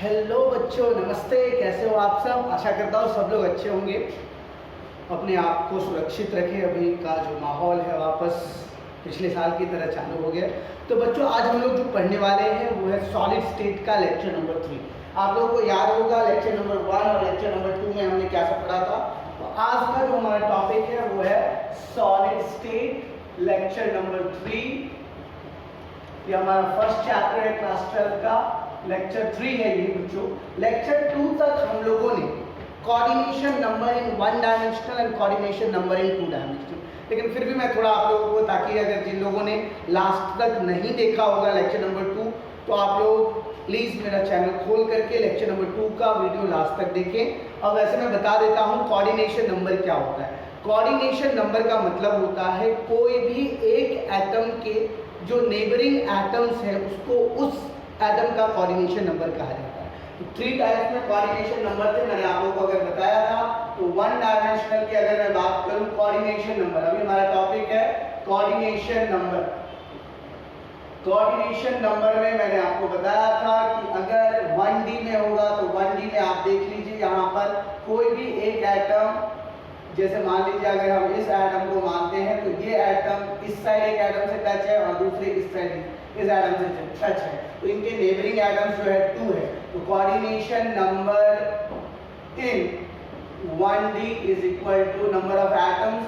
Hello बच्चों, नमस्ते। कैसे हो आप सब? आशा करता हूँ सब लोग अच्छे होंगे। अपने आप को सुरक्षित रखें। अभी का जो माहौल है वापस पिछले साल की तरह चालू हो गया। तो बच्चों, आज हम लोग जो पढ़ने वाले हैं वो है सॉलिड स्टेट का लेक्चर नंबर 3। आप लोगों को याद होगा लेक्चर नंबर 1 और लेक्चर नंबर 2 में हमने क्या सब पढ़ा था। तो आज का जो हमारा टॉपिक है वो है सॉलिड स्टेट लेक्चर नंबर 3। ये हमारा फर्स्ट चैप्टर है क्लास 12 का। लेक्चर 3 है ये बच्चों। लेक्चर 2 तक हम लोगों ने coordination number in 1 dimensional and coordination number in 2 dimensional, लेकिन फिर भी मैं थोड़ा आप लोगों को, ताकि अगर जिन लोगों ने लास्ट तक नहीं देखा होगा लेक्चर नंबर 2, तो आप लोग प्लीज़ मेरा चैनल खोल करके लेक्चर नंबर 2 का वीडियो लास्ट तक देखें। अब वैसे मैं बता देता हूँ कोऑर्डिनेशन नंबर क्या होता है। कोऑर्डिनेशन नंबर का मतलब होता है कोई भी एक एटम के जो नेबरिंग एटम्स हैं उसको उस एटम का कोऑर्डिनेशन नंबर कहा जाता है। तो 3 टाइप्स में कोऑर्डिनेशन नंबर थे, मैंने आप लोगों को अगर बताया था। तो 1 डायमेंशनल की अगर मैं बात करूं कोऑर्डिनेशन नंबर, अभी हमारा टॉपिक है कोऑर्डिनेशन नंबर। कोऑर्डिनेशन नंबर में मैंने आपको बताया था कि अगर 1D में होगा तो 1D में आप देख लीजिए यहाँ पर कोई भी एक एटम, जैसे मान लीजिए अगर हम इस एटम को मानते हैं तो ये एटम इस साइड एक एटम से टच है और दूसरे इस साइड इस एटम से टच है, तो इनके नेबरिंग एटम्स जो है 2 है। तो coordination number in 1D is equal to number of atoms.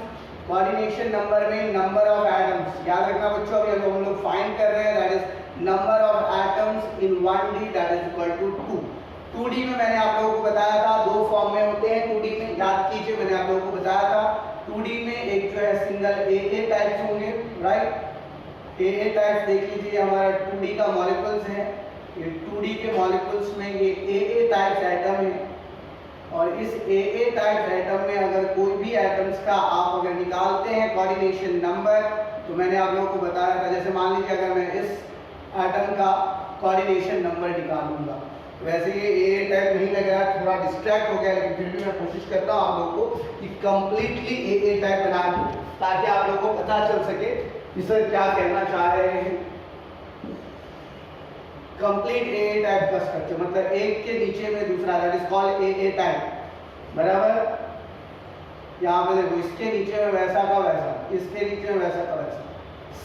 Coordination number में नंबर ऑफ एटम्स याद रखना बच्चों, अभी हम लोग फाइंड कर रहे हैं, that is number of atoms in 1D that is equal to 2। 2D में मैंने आप लोगों को बताया था 2 फॉर्म में होते हैं 2D में, याद कीजिए मैंने आप लोगों को बताया था। 2D में एक जो है सिंगल AA टाइप्स होंगे, राइट। AA टाइप्स देख लीजिए, हमारा 2D का मॉलिक्यूल्स है, ये 2D के मॉलिक्यूल्स में ये AA टाइप्स एटम है। और इस AA टाइप्स एटम में अगर कोई भी एटम्स का आप अगर निकालते हैं कोऑर्डिनेशन नंबर, तो मैंने आप लोगों को बताया था, जैसे मान लीजिए अगर मैं इस एटम का कोऑर्डिनेशन नंबर निकालूंगा, वैसे ये AA टाइप नहीं लग रहा, थोड़ा डिस्ट्रैक्ट हो गया, लेकिन फिर भी मैं कोशिश करता हूँ आप लोगों को कि कंप्लीटली AA टाइप बना दूँ, ताकि आप लोगों को पता चल सके कि सर क्या कहना चाह रहे हैं। कंप्लीट AA टाइप का स्ट्रक्चर मतलब एक के नीचे में दूसरा, that is called AA type, बराबर। यहाँ पे देखो, इसके नीचे में वैसा का वैसा, इसके नीचे में वैसा का वैसा,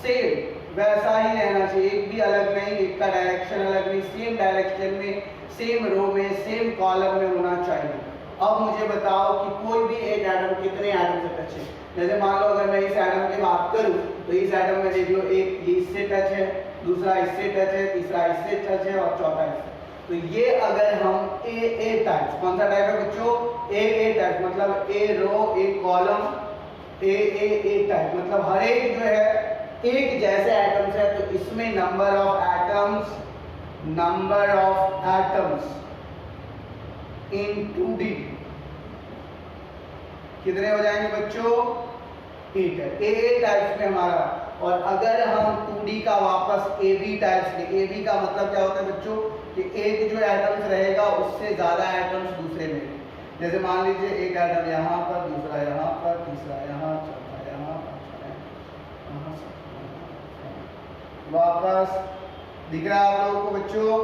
सेम वैसा ही रहना चाहिए, एक भी अलग नहीं, एक का डायरेक्शन अलग नहीं, सेम डायरेक्शन में, सेम रो में, सेम कॉलम में होना चाहिए। अब मुझे बताओ कि कोई भी एक एटम कितने एटम से टच है। जैसे मान लो अगर मैं इस एटम की बात करूं तो इस एटम में देख लो, एक ये इससे टच है, दूसरा इससे टच है, तीसरा इससे टच है और चौथा इससे। तो ये अगर हम AA टाइप, कौन सा टाइप है बच्चों? AA टाइप, मतलब ए रो एक कॉलम, AA टाइप मतलब हर एक जो है एक जैसे एटम्स है, तो इसमें number of atoms in 2D कितने हो जाएंगे बच्चों? 8 है AA टाइप्स में हमारा। और अगर हम 2D का वापस AB टाइप्स ले, AB का मतलब क्या होता है बच्चों कि एक जो एटम्स रहेगा उससे ज्यादा एटम्स दूसरे में, जैसे मान लीजिए एक एटम यहाँ पर, दूसरा यहाँ पर, तीसरा यहाँ, चौथा यहाँ, वापस दिख रहा है आप लोगों को बच्चों।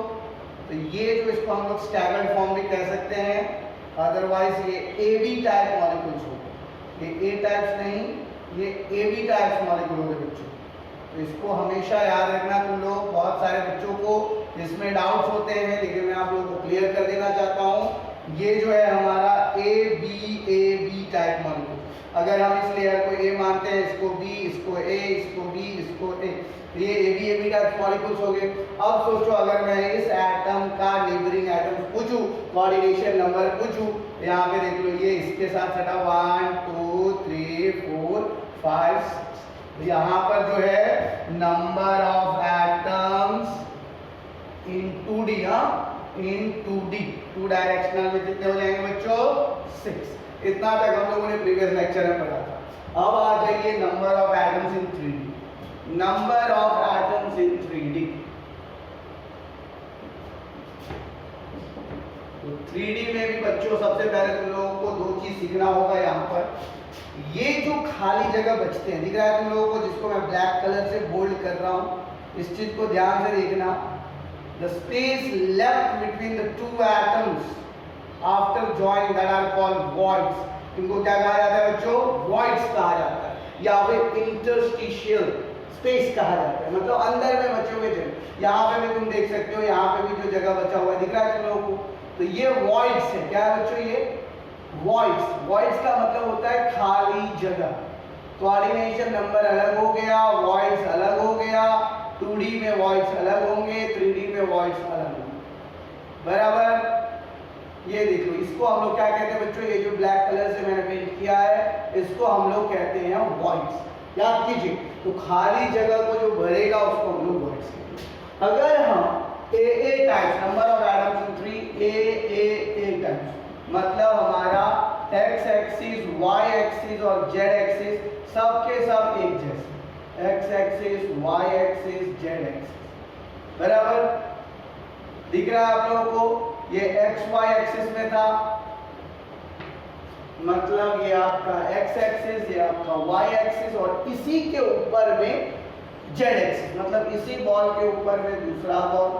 तो ये जो इसको हम लोग स्टैगर्ड फॉर्म भी कह सकते हैं, अदरवाइज ये AB टाइप मॉलिक्यूल्स हो गए, ये A टाइप्स नहीं, ये AB टाइप्स मॉलिक्यूल हो गए बच्चों। तो इसको हमेशा याद रखना तुम लोग। बहुत सारे बच्चों को इसमें डाउट्स होते हैं, लेकिन मैं आप लोगों को क्लियर कर देना चाहता हूँ। ये जो है हमारा AB टाइप मॉलिक्यूल, अगर हम इस लेयर को A मानते हैं, इसको B, इसको A, इसको B, इसको A, ये AB टाइप मॉलिक्यूल्स हो गए। अब सोचो अगर मैं इस एटम का नेबरिंग एटम पूछूं, कोऑर्डिनेशन नंबर पूछूं, यहाँ पे देख लो, ये इसके साथ सटा 1 2 3 4 5 6, यहाँ पर जो है number of atoms in 2D, in 2D 2 directional में कितने हो जाएंगे बच्चों? 6। इतना तक हम लोगों ने प्रीवियस लेक्चर में पढ़ा था। अब आ जाइए number of atoms in 3D। Number of atoms in 3D, तो 3D में भी बच्चों सबसे पहले तुम लोगों को 2 चीज सीखना होगा। यहाँ पर ये जो खाली जगह बचते हैं, दिख रहा है तुम लोगों को, जिसको मैं ब्लैक कलर से बोल्ड कर रहा हूँ, इस चीज को ध्यान से देखना। the space left between the two atoms after joining that are called voids. इनको क्या कहा जाता है बच्चों? voids कहा जाता है या फिर interstitial space कहा जाता है, मतलब अंदर में बचे हुए जगह। यहाँ पे भी तुम देख सकते हो, यहाँ पे भी जो जगह बचा हुआ है दिख रहा है तुम लोगों को, तो ये voids है। क्या है बच्चों? ये voids। voids का मतलब होता है खाली जगह। कोऑर्डिनेशन नंबर अलग हो गया, voids अलग हो गया, 2D में voids अलग होंगे, 3D में voids अलग होंगे, बराबर। ये देख लो, इसको हम लोग क्या कहते हैं बच्चों? ये जो ब्लैक कलर से मैंने पेंट किया है इसको हम लोग कहते हैं voids। याद कीजिए, तो खाली जगह को जो भरेगा उसको हम लोग voids कहते हैं। अगर हम AA types, number of atoms in 3 AA types, मतलब हमारा x एक्सिस, y एक्सिस और z एक्सिस सब के सब एक जैसे, x axis, y axis, z axis, बराबर। दिख रहा है आप लोगों को? ये xy एक्सिस में था, मतलब ये आपका x एक्सिस, ये आपका y एक्सिस और इसी के ऊपर में z एक्सिस, मतलब इसी बॉल के ऊपर में दूसरा बॉल,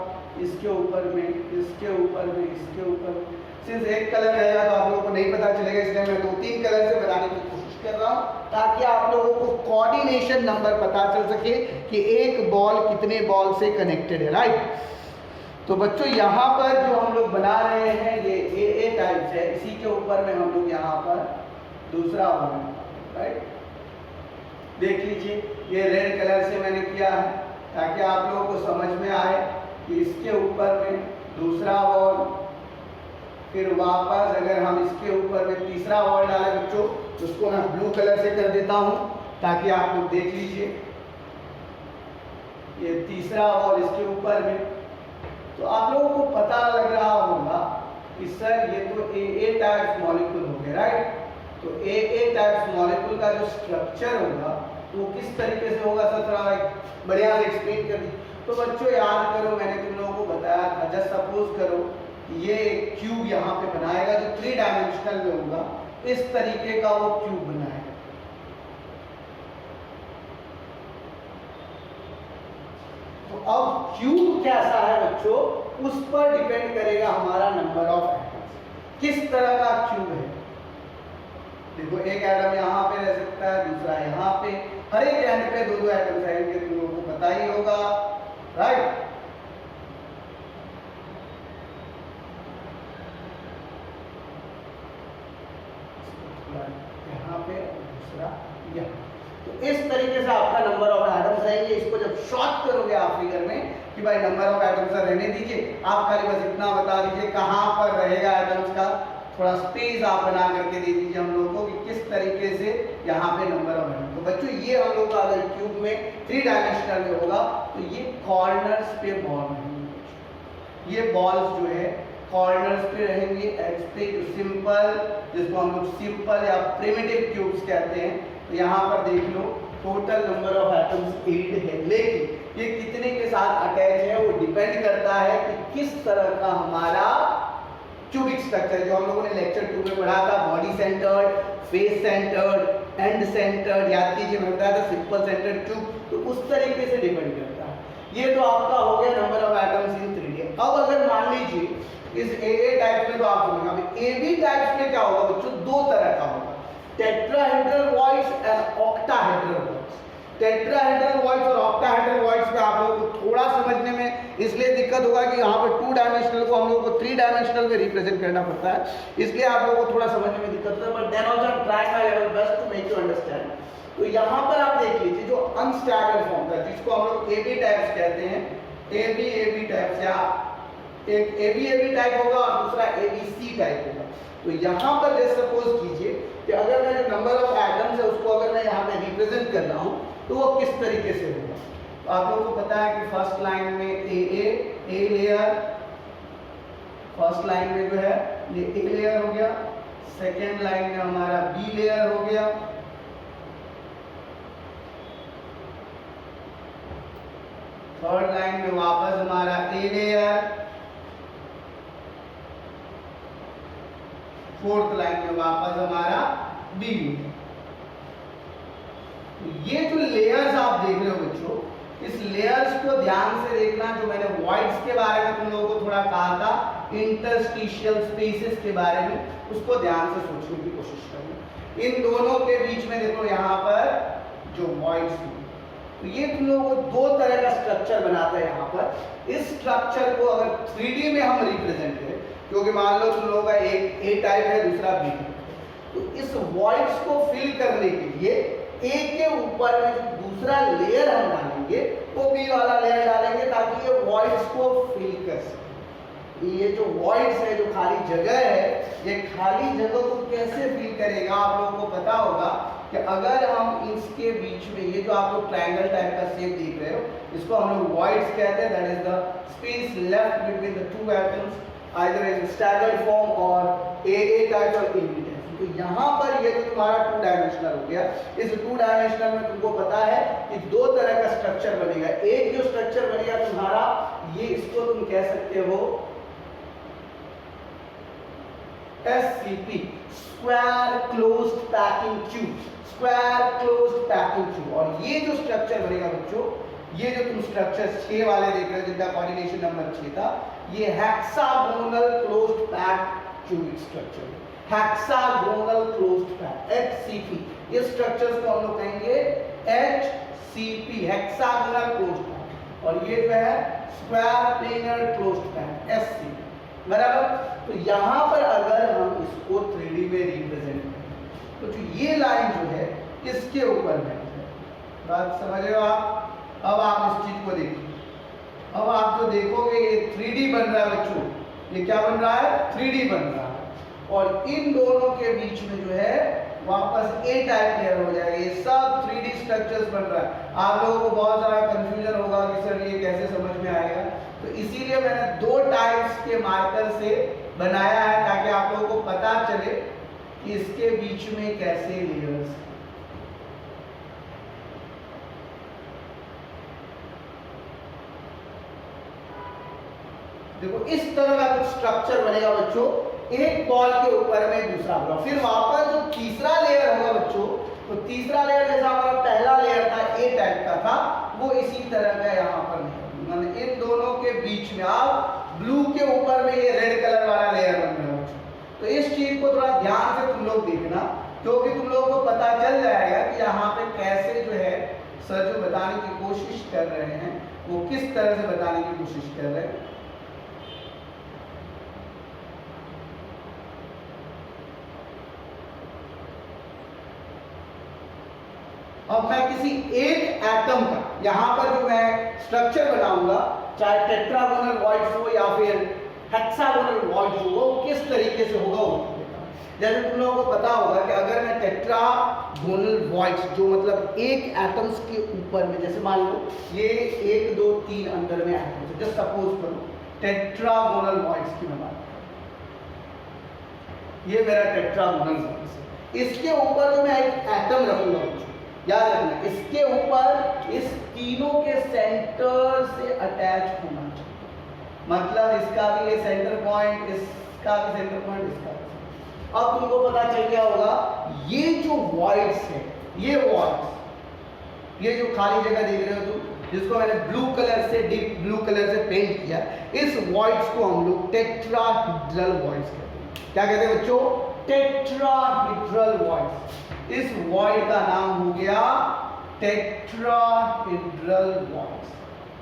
इसके ऊपर में, इसके ऊपर में, इसके ऊपर में। सिर्फ एक कलर रहेगा तो आप लोगों को नहीं पता चलेगा, इसलिए मैं 2-3 कलर से बनाने की कोशिश कर रहा हूं ताकि आप लोगों को कोऑर्डिनेशन नंबर पता चल सके कि एक बॉल कितने बॉल से कनेक्टेड है, राइट। तो बच्चों यहाँ पर जो हम लोग बना रहे हैं ये AA टाइप्स है, इसी के ऊपर में हम लोग यहाँ पर दूसरा बना, राइट। देख लीजिए, ये रेड कलर से मैंने किया है ताकि आप लोगों को समझ में आए कि इसके ऊपर में दूसरा बॉल, फिर वापस अगर हम इसके ऊपर में तीसरा बॉल डालें बच्चों, तो उसको मैं ब्लू कलर से कर देता हूं ताकि आप लोग देख लीजिए, ये तीसरा बॉल इसके ऊपर में। तो आप लोगों को पता लग रहा होगा कि सर ये तो AA टाइप्स मॉलिक्यूल हो गए, राइट। तो AA टाइप्स मॉलिक्यूल का जो स्ट्रक्चर होगा तो वो किस तरीके से होगा, सर थोड़ा बढ़िया से एक्सप्लेन कर दी। तो बच्चों याद करो, मैंने तुम लोगों को बताया था, जस्ट सपोज करो ये एक क्यूब यहाँ पे बनाएगा जो 3 डायमेंशनल में होगा, इस तरीके का वो क्यूब बनाएगा। तो अब क्यूब कैसा है बच्चों, उस पर डिपेंड करेगा हमारा नंबर ऑफ एटम्स, किस तरह का क्यूब है। देखो एक एटम यहाँ पे रह सकता है, दूसरा यहाँ पे, हर एक एंड पे 2-2 एटम्स रहेंगे, तुम लोगों को पता ही होगा, राइट। यहाँ पे दूसरा यहाँ, तो इस तरीके से आपका नंबर ऑफ एटम्स रहेंगे। इसको जब शॉर्ट करोगे आप फिगर में कि भाई नंबर ऑफ एटम्स रहने दीजिए, आप खाली बस इतना बता दीजिए कहाँ पर रहेगा एटम्स का, थोड़ा स्पेस आप बना करके दे दीजिए हम लोगों को कि किस तरीके से यहाँ पे नंबर ऑफ एटम्स। तो बच्चों ये हम लोग का अगर क्यूब में 3 डायमेंशनल में होगा तो ये कॉर्नर्स पे बॉल रहेंगे, ये बॉल्स जो है कॉर्नर्स पे रहेंगे, एज पे जो सिंपल, जिसको हम लोग सिंपल या प्रिमिटिव क्यूब्स कहते हैं। तो यहाँ पर देख लो टोटल नंबर ऑफ एटम्स 8 है, लेकिन ये कितने के साथ अटैच है वो डिपेंड करता है कि किस तरह का हमारा क्यूबिक स्ट्रक्चर, जो हम लोगों ने लेक्चर 2 में पढ़ा था, body centred, face centred, and centred, याद कीजिए मैं बताया था सिंपल सेंटर्ड क्यूब, तो उस तरीके से डिपेंड करता है। ये तो आपका हो गया number of atoms in 3D। अब अगर मान लीजिए इस AA टाइप में, तो आप समझेंगे अभी AB टाइप्स में क्या होगा बच्चों, 2 तरह का होगा, tetrahedral voids and octahedral voids. Tetrahedral voids और ऑक्टाहेड्रल वॉइड्स में आप लोगों को थोड़ा समझने में इसलिए दिक्कत होगा कि यहाँ पर 2 डायमेंशनल को हम लोगों को 3 डायमेंशनल में रिप्रेजेंट करना पड़ता है, इसलिए आप लोगों को थोड़ा समझने में दिक्कत होता है, but then also I am trying my level best to make you understand. तो यहाँ पर आप देख लीजिए जो अनस्टैगर्ड फॉर्म था, जिसको हम लोग AB टाइप्स कहते हैं, AB टाइप्स, या एक AB टाइप होगा और दूसरा ABC टाइप होगा। तो यहाँ पर जैसे सपोज कीजिए कि अगर मैं जो नंबर ऑफ एटम्स है उसको अगर मैं यहाँ पे रिप्रेजेंट कर रहा हूँ तो वो किस तरीके से होगा। तो आप लोगों को पता है कि फर्स्ट लाइन में A लेयर, फर्स्ट लाइन में जो है ये A लेयर हो गया, सेकेंड लाइन में हमारा B लेयर हो गया, थर्ड लाइन में वापस हमारा A लेयर, फोर्थ लाइन में वापस हमारा B। ये जो लेयर्स आप देख रहे हो बच्चों, इस लेयर्स को ध्यान से देखना, जो मैंने वॉइड्स के बारे में तुम लोगों को थोड़ा कहा था, इंटरस्टिशियल स्पेसेस के बारे में, उसको ध्यान से सोचने की कोशिश करना। इन दोनों के बीच में देखो यहाँ पर जो वॉइड्स, तो ये तुम लोगों को दो तरह का स्ट्रक्चर बनाता है यहाँ पर। इस स्ट्रक्चर को अगर 3D में हम रिप्रेजेंट करें, क्योंकि मान लो तुम लोगों का एक ए टाइप है, दूसरा बी टाइप है, तो इस वॉइड्स को फिल करने के लिए ए के ऊपर में जो दूसरा लेयर हम डालेंगे वो बी वाला लेयर डालेंगे, ताकि ये वॉइड्स को फिल कर सके। ये जो वॉइड्स है, जो खाली जगह है, ये खाली जगह को कैसे फिल करेगा, आप लोगों को पता होगा कि अगर हम इसके बीच में ये जो आप लोग ट्रायंगल टाइप का शेप देख रहे हो, इसको हम लोग वॉइड्स कहते हैं। That is the space left between the two atoms, either in staggered form और ए टाइप और ए बी टाइप। तो यहाँ पर ये तो तुम्हारा 2 डायमेंशनल हो गया। इस 2 डायमेंशनल में तुमको पता है कि दो तरह का स्ट्रक्चर बनेगा। एक जो स्ट्रक्चर बनेगा तुम्हारा, ये इसको तुम कह सकते हो SCP, square closed packing tube, square closed packing tube. और ये जो स्ट्रक्चर बनेगा बच्चों, ये जो तुम स्ट्रक्चर 6 वाले देख रहे हो, जिनका कोऑर्डिनेशन नंबर 6 था, ये hexagonal closed pack tube structure, hexagonal closed pack, HCP। इस स्ट्रक्चर्स को हम लोग कहेंगे HCP, हेक्सागोनल क्लोज्ड पैक। और ये जो है square planar closed pack, SCP, बराबर। तो यहाँ पर अगर हम इसको 3D में रिप्रेजेंट करें, तो जो ये लाइन जो है इसके ऊपर है, बात समझ रहे हो आप? अब आप इस चीज को देखिए, अब आप जो देखोगे ये 3D बन रहा है बच्चों, ये क्या बन रहा है? 3D बन रहा है। और इन दोनों के बीच में जो है वापस ए टाइप लेयर हो जाएगा। ये सब 3D स्ट्रक्चर्स बन रहा है। आप लोगों को बहुत सारा कंफ्यूजन होगा कि सर ये कैसे समझ में आएगा, तो इसीलिए मैंने 2 टाइप्स के मार्कर से बनाया है, ताकि आप लोगों को पता चले कि इसके बीच में कैसे लेयर्स हैं। देखो इस तरह का कुछ स्ट्रक्चर बनेगा बच्चों, एक बॉल के ऊपर में दूसरा होगा। फिर वापस जो तीसरा लेयर होगा बच्चों, तो तीसरा लेयर जैसा हमारा पहला लेयर था ए टाइप का था, वो इसी तरह का यहाँ पर नहीं। इन दोनों के बीच में आप ब्लू के ऊपर में ये रेड कलर वाला लेयर बन रहा है। तो इस चीज को थोड़ा ध्यान से तुम लोग देखना, क्योंकि तुम लोगों को पता चल जाएगा कि यहाँ पे कैसे जो है सर जो बताने की कोशिश कर रहे हैं वो किस तरह से बताने की कोशिश कर रहे हैं। अब मैं किसी एक एटम का यहाँ पर जो मैं स्ट्रक्चर बनाऊंगा, चाहे टेट्रागोनल वॉइड्स हो या फिर हेक्सागोनल वॉइड्स हो, वो किस तरीके से होगा वो बताऊंगा। जैसे तुम लोगों को पता होगा कि अगर मैं टेट्रागोनल वॉइड्स, जो मतलब एक एटम्स के ऊपर में, जैसे मान लो ये 1 2 3 अंदर में एटम्स, जस्ट सपोज करो टेट्रागोनल वॉइड्स की मैं बात करूं, ये मेरा टेट्रागोनल वॉइड्स है। इसके ऊपर जो मैं एक एटम रखूंगा, याद रखना इसके ऊपर इस तीनों के सेंटर से अटैच होना चाहिए। मतलब इसका भी ये सेंटर पॉइंट, इसका भी सेंटर पॉइंट, इसका भी। अब तुमको पता चल गया होगा ये जो वॉइड्स है, ये वॉइड्स, ये जो खाली जगह देख रहे हो तुम, जिसको मैंने ब्लू कलर से, डीप ब्लू कलर से पेंट किया, इस वॉइड्स को हम लोग टेट्राहेड्रल वॉइड्स कहते हैं। क्या कहते हैं बच्चों? Tetrahedral voids. इस वॉइड का नाम हो गया टेट्राहेड्रल वॉइड्स।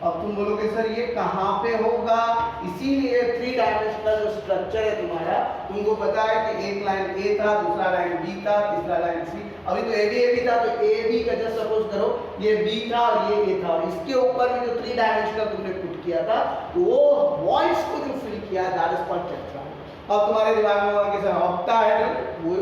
अब तुम बोलोगे सर ये कहाँ पे होगा? इसीलिए 3 डायमेंशनल जो स्ट्रक्चर है तुम्हारा, तुमको पता है कि एक लाइन ए था, दूसरा लाइन बी था, तीसरा लाइन सी। अभी तो ए बी था, तो ए बी का जस्ट सपोज करो ये बी था और ये ए था, और इसके ऊपर में जो 3 डायमेंशनल तुमने पुट किया था, वो वॉइड्स को जो फिल किया दैट इज कॉल्ड टेट्रा। अब तुम्हारे दिमाग में होगा कि सर ऑक्टाहेड्रल, वो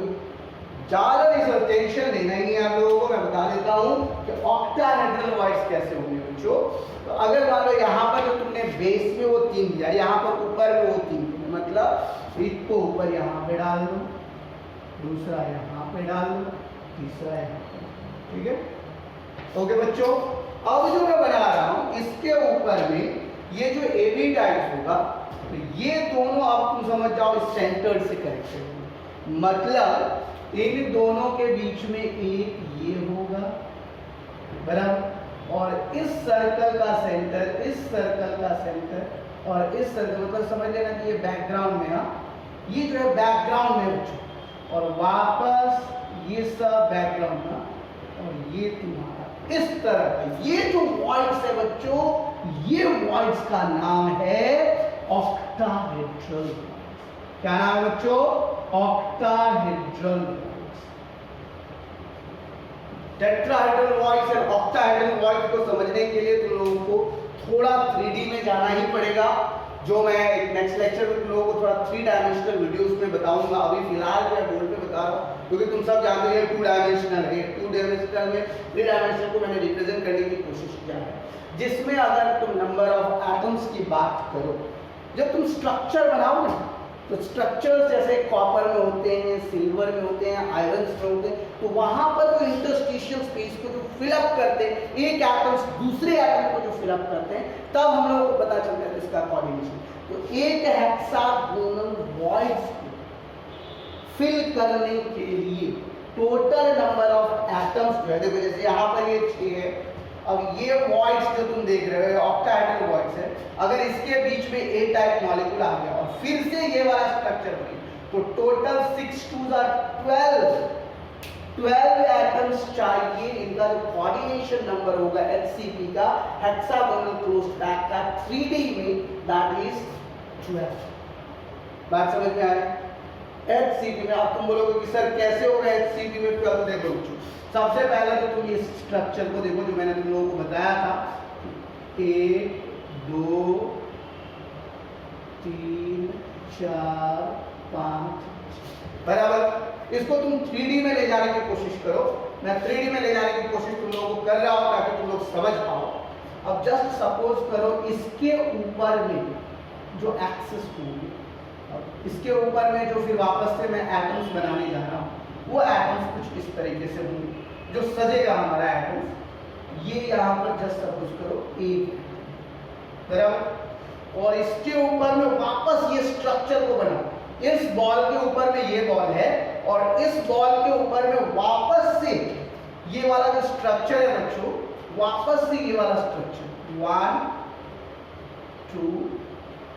ज्यादा इस टेंशन लेना ही नहीं आप लोगों को, मैं बता देता हूँ कि ऑक्टाहेड्रल वॉइड्स कैसे होंगे बच्चों। तो अगर मान लो यहाँ पर जो तुमने बेस में वो 3 दिया, यहाँ पर ऊपर में वो 3 दिया, मतलब एक को ऊपर यहाँ पे डाल दो, दूसरा यहाँ पे डाल दो, तीसरा यहाँ पे, ठीक है? ओके बच्चों, अब जो मैं बना रहा हूँ इसके ऊपर में ये जो ए बी टाइप होगा, तो ये दोनों अब तुम समझ जाओ इस सेंटर से कनेक्ट होंगे। मतलब इन दोनों के बीच में एक ये होगा, बराबर, और इस सर्कल का सेंटर, इस सर्कल का सेंटर और इस सर्कल, मतलब समझ लेना कि ये बैकग्राउंड में, हाँ ये जो है बैकग्राउंड में बच्चों, और वापस ये सब बैकग्राउंड में, और ये तुम्हारा इस तरह का ये जो वॉइड्स है बच्चों, ये वॉइड्स का नाम है ऑक्टाहेड्रल। क्या नाम है बच्चों? ऑक्टाहेड्रल। टेट्राहेड्रल वॉइड्स और ऑक्टाहेड्रल वॉइड्स को समझने के लिए तुम लोगों को थोड़ा 3D में जाना ही पड़ेगा, जो मैं एक नेक्स्ट लेक्चर में तुम लोगों को थोड़ा 3 डायमेंशनल वीडियोस में बताऊंगा। अभी फिलहाल जो है बोर्ड पे बता रहा हूँ, क्योंकि तुम सब जानते हो 2 डायमेंशनल है। 2 डायमेंशनल में 3 डायमेंशनल को मैंने रिप्रेजेंट करने की कोशिश किया है, जिसमें अगर तुम नंबर ऑफ एटम्स की बात करो, जब तुम स्ट्रक्चर बनाओ ना, तो स्ट्रक्चर्स जैसे कॉपर में होते हैं, सिल्वर में होते हैं, आयरन्स में होते हैं, तो वहां पर जो इंटरस्टिशियल स्पेस को जो फिलअप करते हैं, एक एटम्स दूसरे एटम को जो फिलअप करते हैं, तब हम लोगों को पता चलता है इसका कोऑर्डिनेशन। तो एक हेक्सागोनल वॉइड्स फिल करने के लिए टोटल नंबर ऑफ एटम्स जो है, देखो जैसे यहाँ पर ये 6 है, अब ये वॉइड्स जो तुम देख रहे हो ऑक्टाहेड्रल वॉइड्स है, अगर इसके बीच में ए टाइप मॉलिक्यूल आ गया और फिर से ये वाला स्ट्रक्चर बने, तो टोटल 6 2 12 एटम्स चाहिए। इनका जो कोऑर्डिनेशन नंबर होगा HCP का, हेक्सागोनल क्लोज्ड पैक का 3D में, दैट इज 12। बात समझ में आ रही है? HCP में अब तुम बोलोगे कि सर कैसे होगा HCP में 12? देखो सबसे पहले तो तुम ये स्ट्रक्चर को देखो जो मैंने तुम लोगों को बताया था, 1 2 3 4 5 बराबर। इसको तुम 3D में ले जाने की कोशिश करो। मैं 3D में ले जाने की कोशिश तुम लोगों को कर रहा हूं ताकि तुम लोग समझ पाओ। अब जस्ट सपोज करो इसके ऊपर में जो एक्सिस होगी, इसके ऊपर में जो फिर वापस से मैं एटम्स बनाने जा रहा हूँ, वो एटम्स कुछ इस तरीके से होंगे जो सजेगा हमारा एटम्स। ये यहाँ पर जस्ट सपोज करो एक बराबर, और इसके ऊपर में वापस ये स्ट्रक्चर को बनाओ। इस बॉल के ऊपर में ये बॉल है और इस बॉल के ऊपर में वापस से ये वाला जो स्ट्रक्चर है बच्चों, वापस से ये वाला स्ट्रक्चर 1 2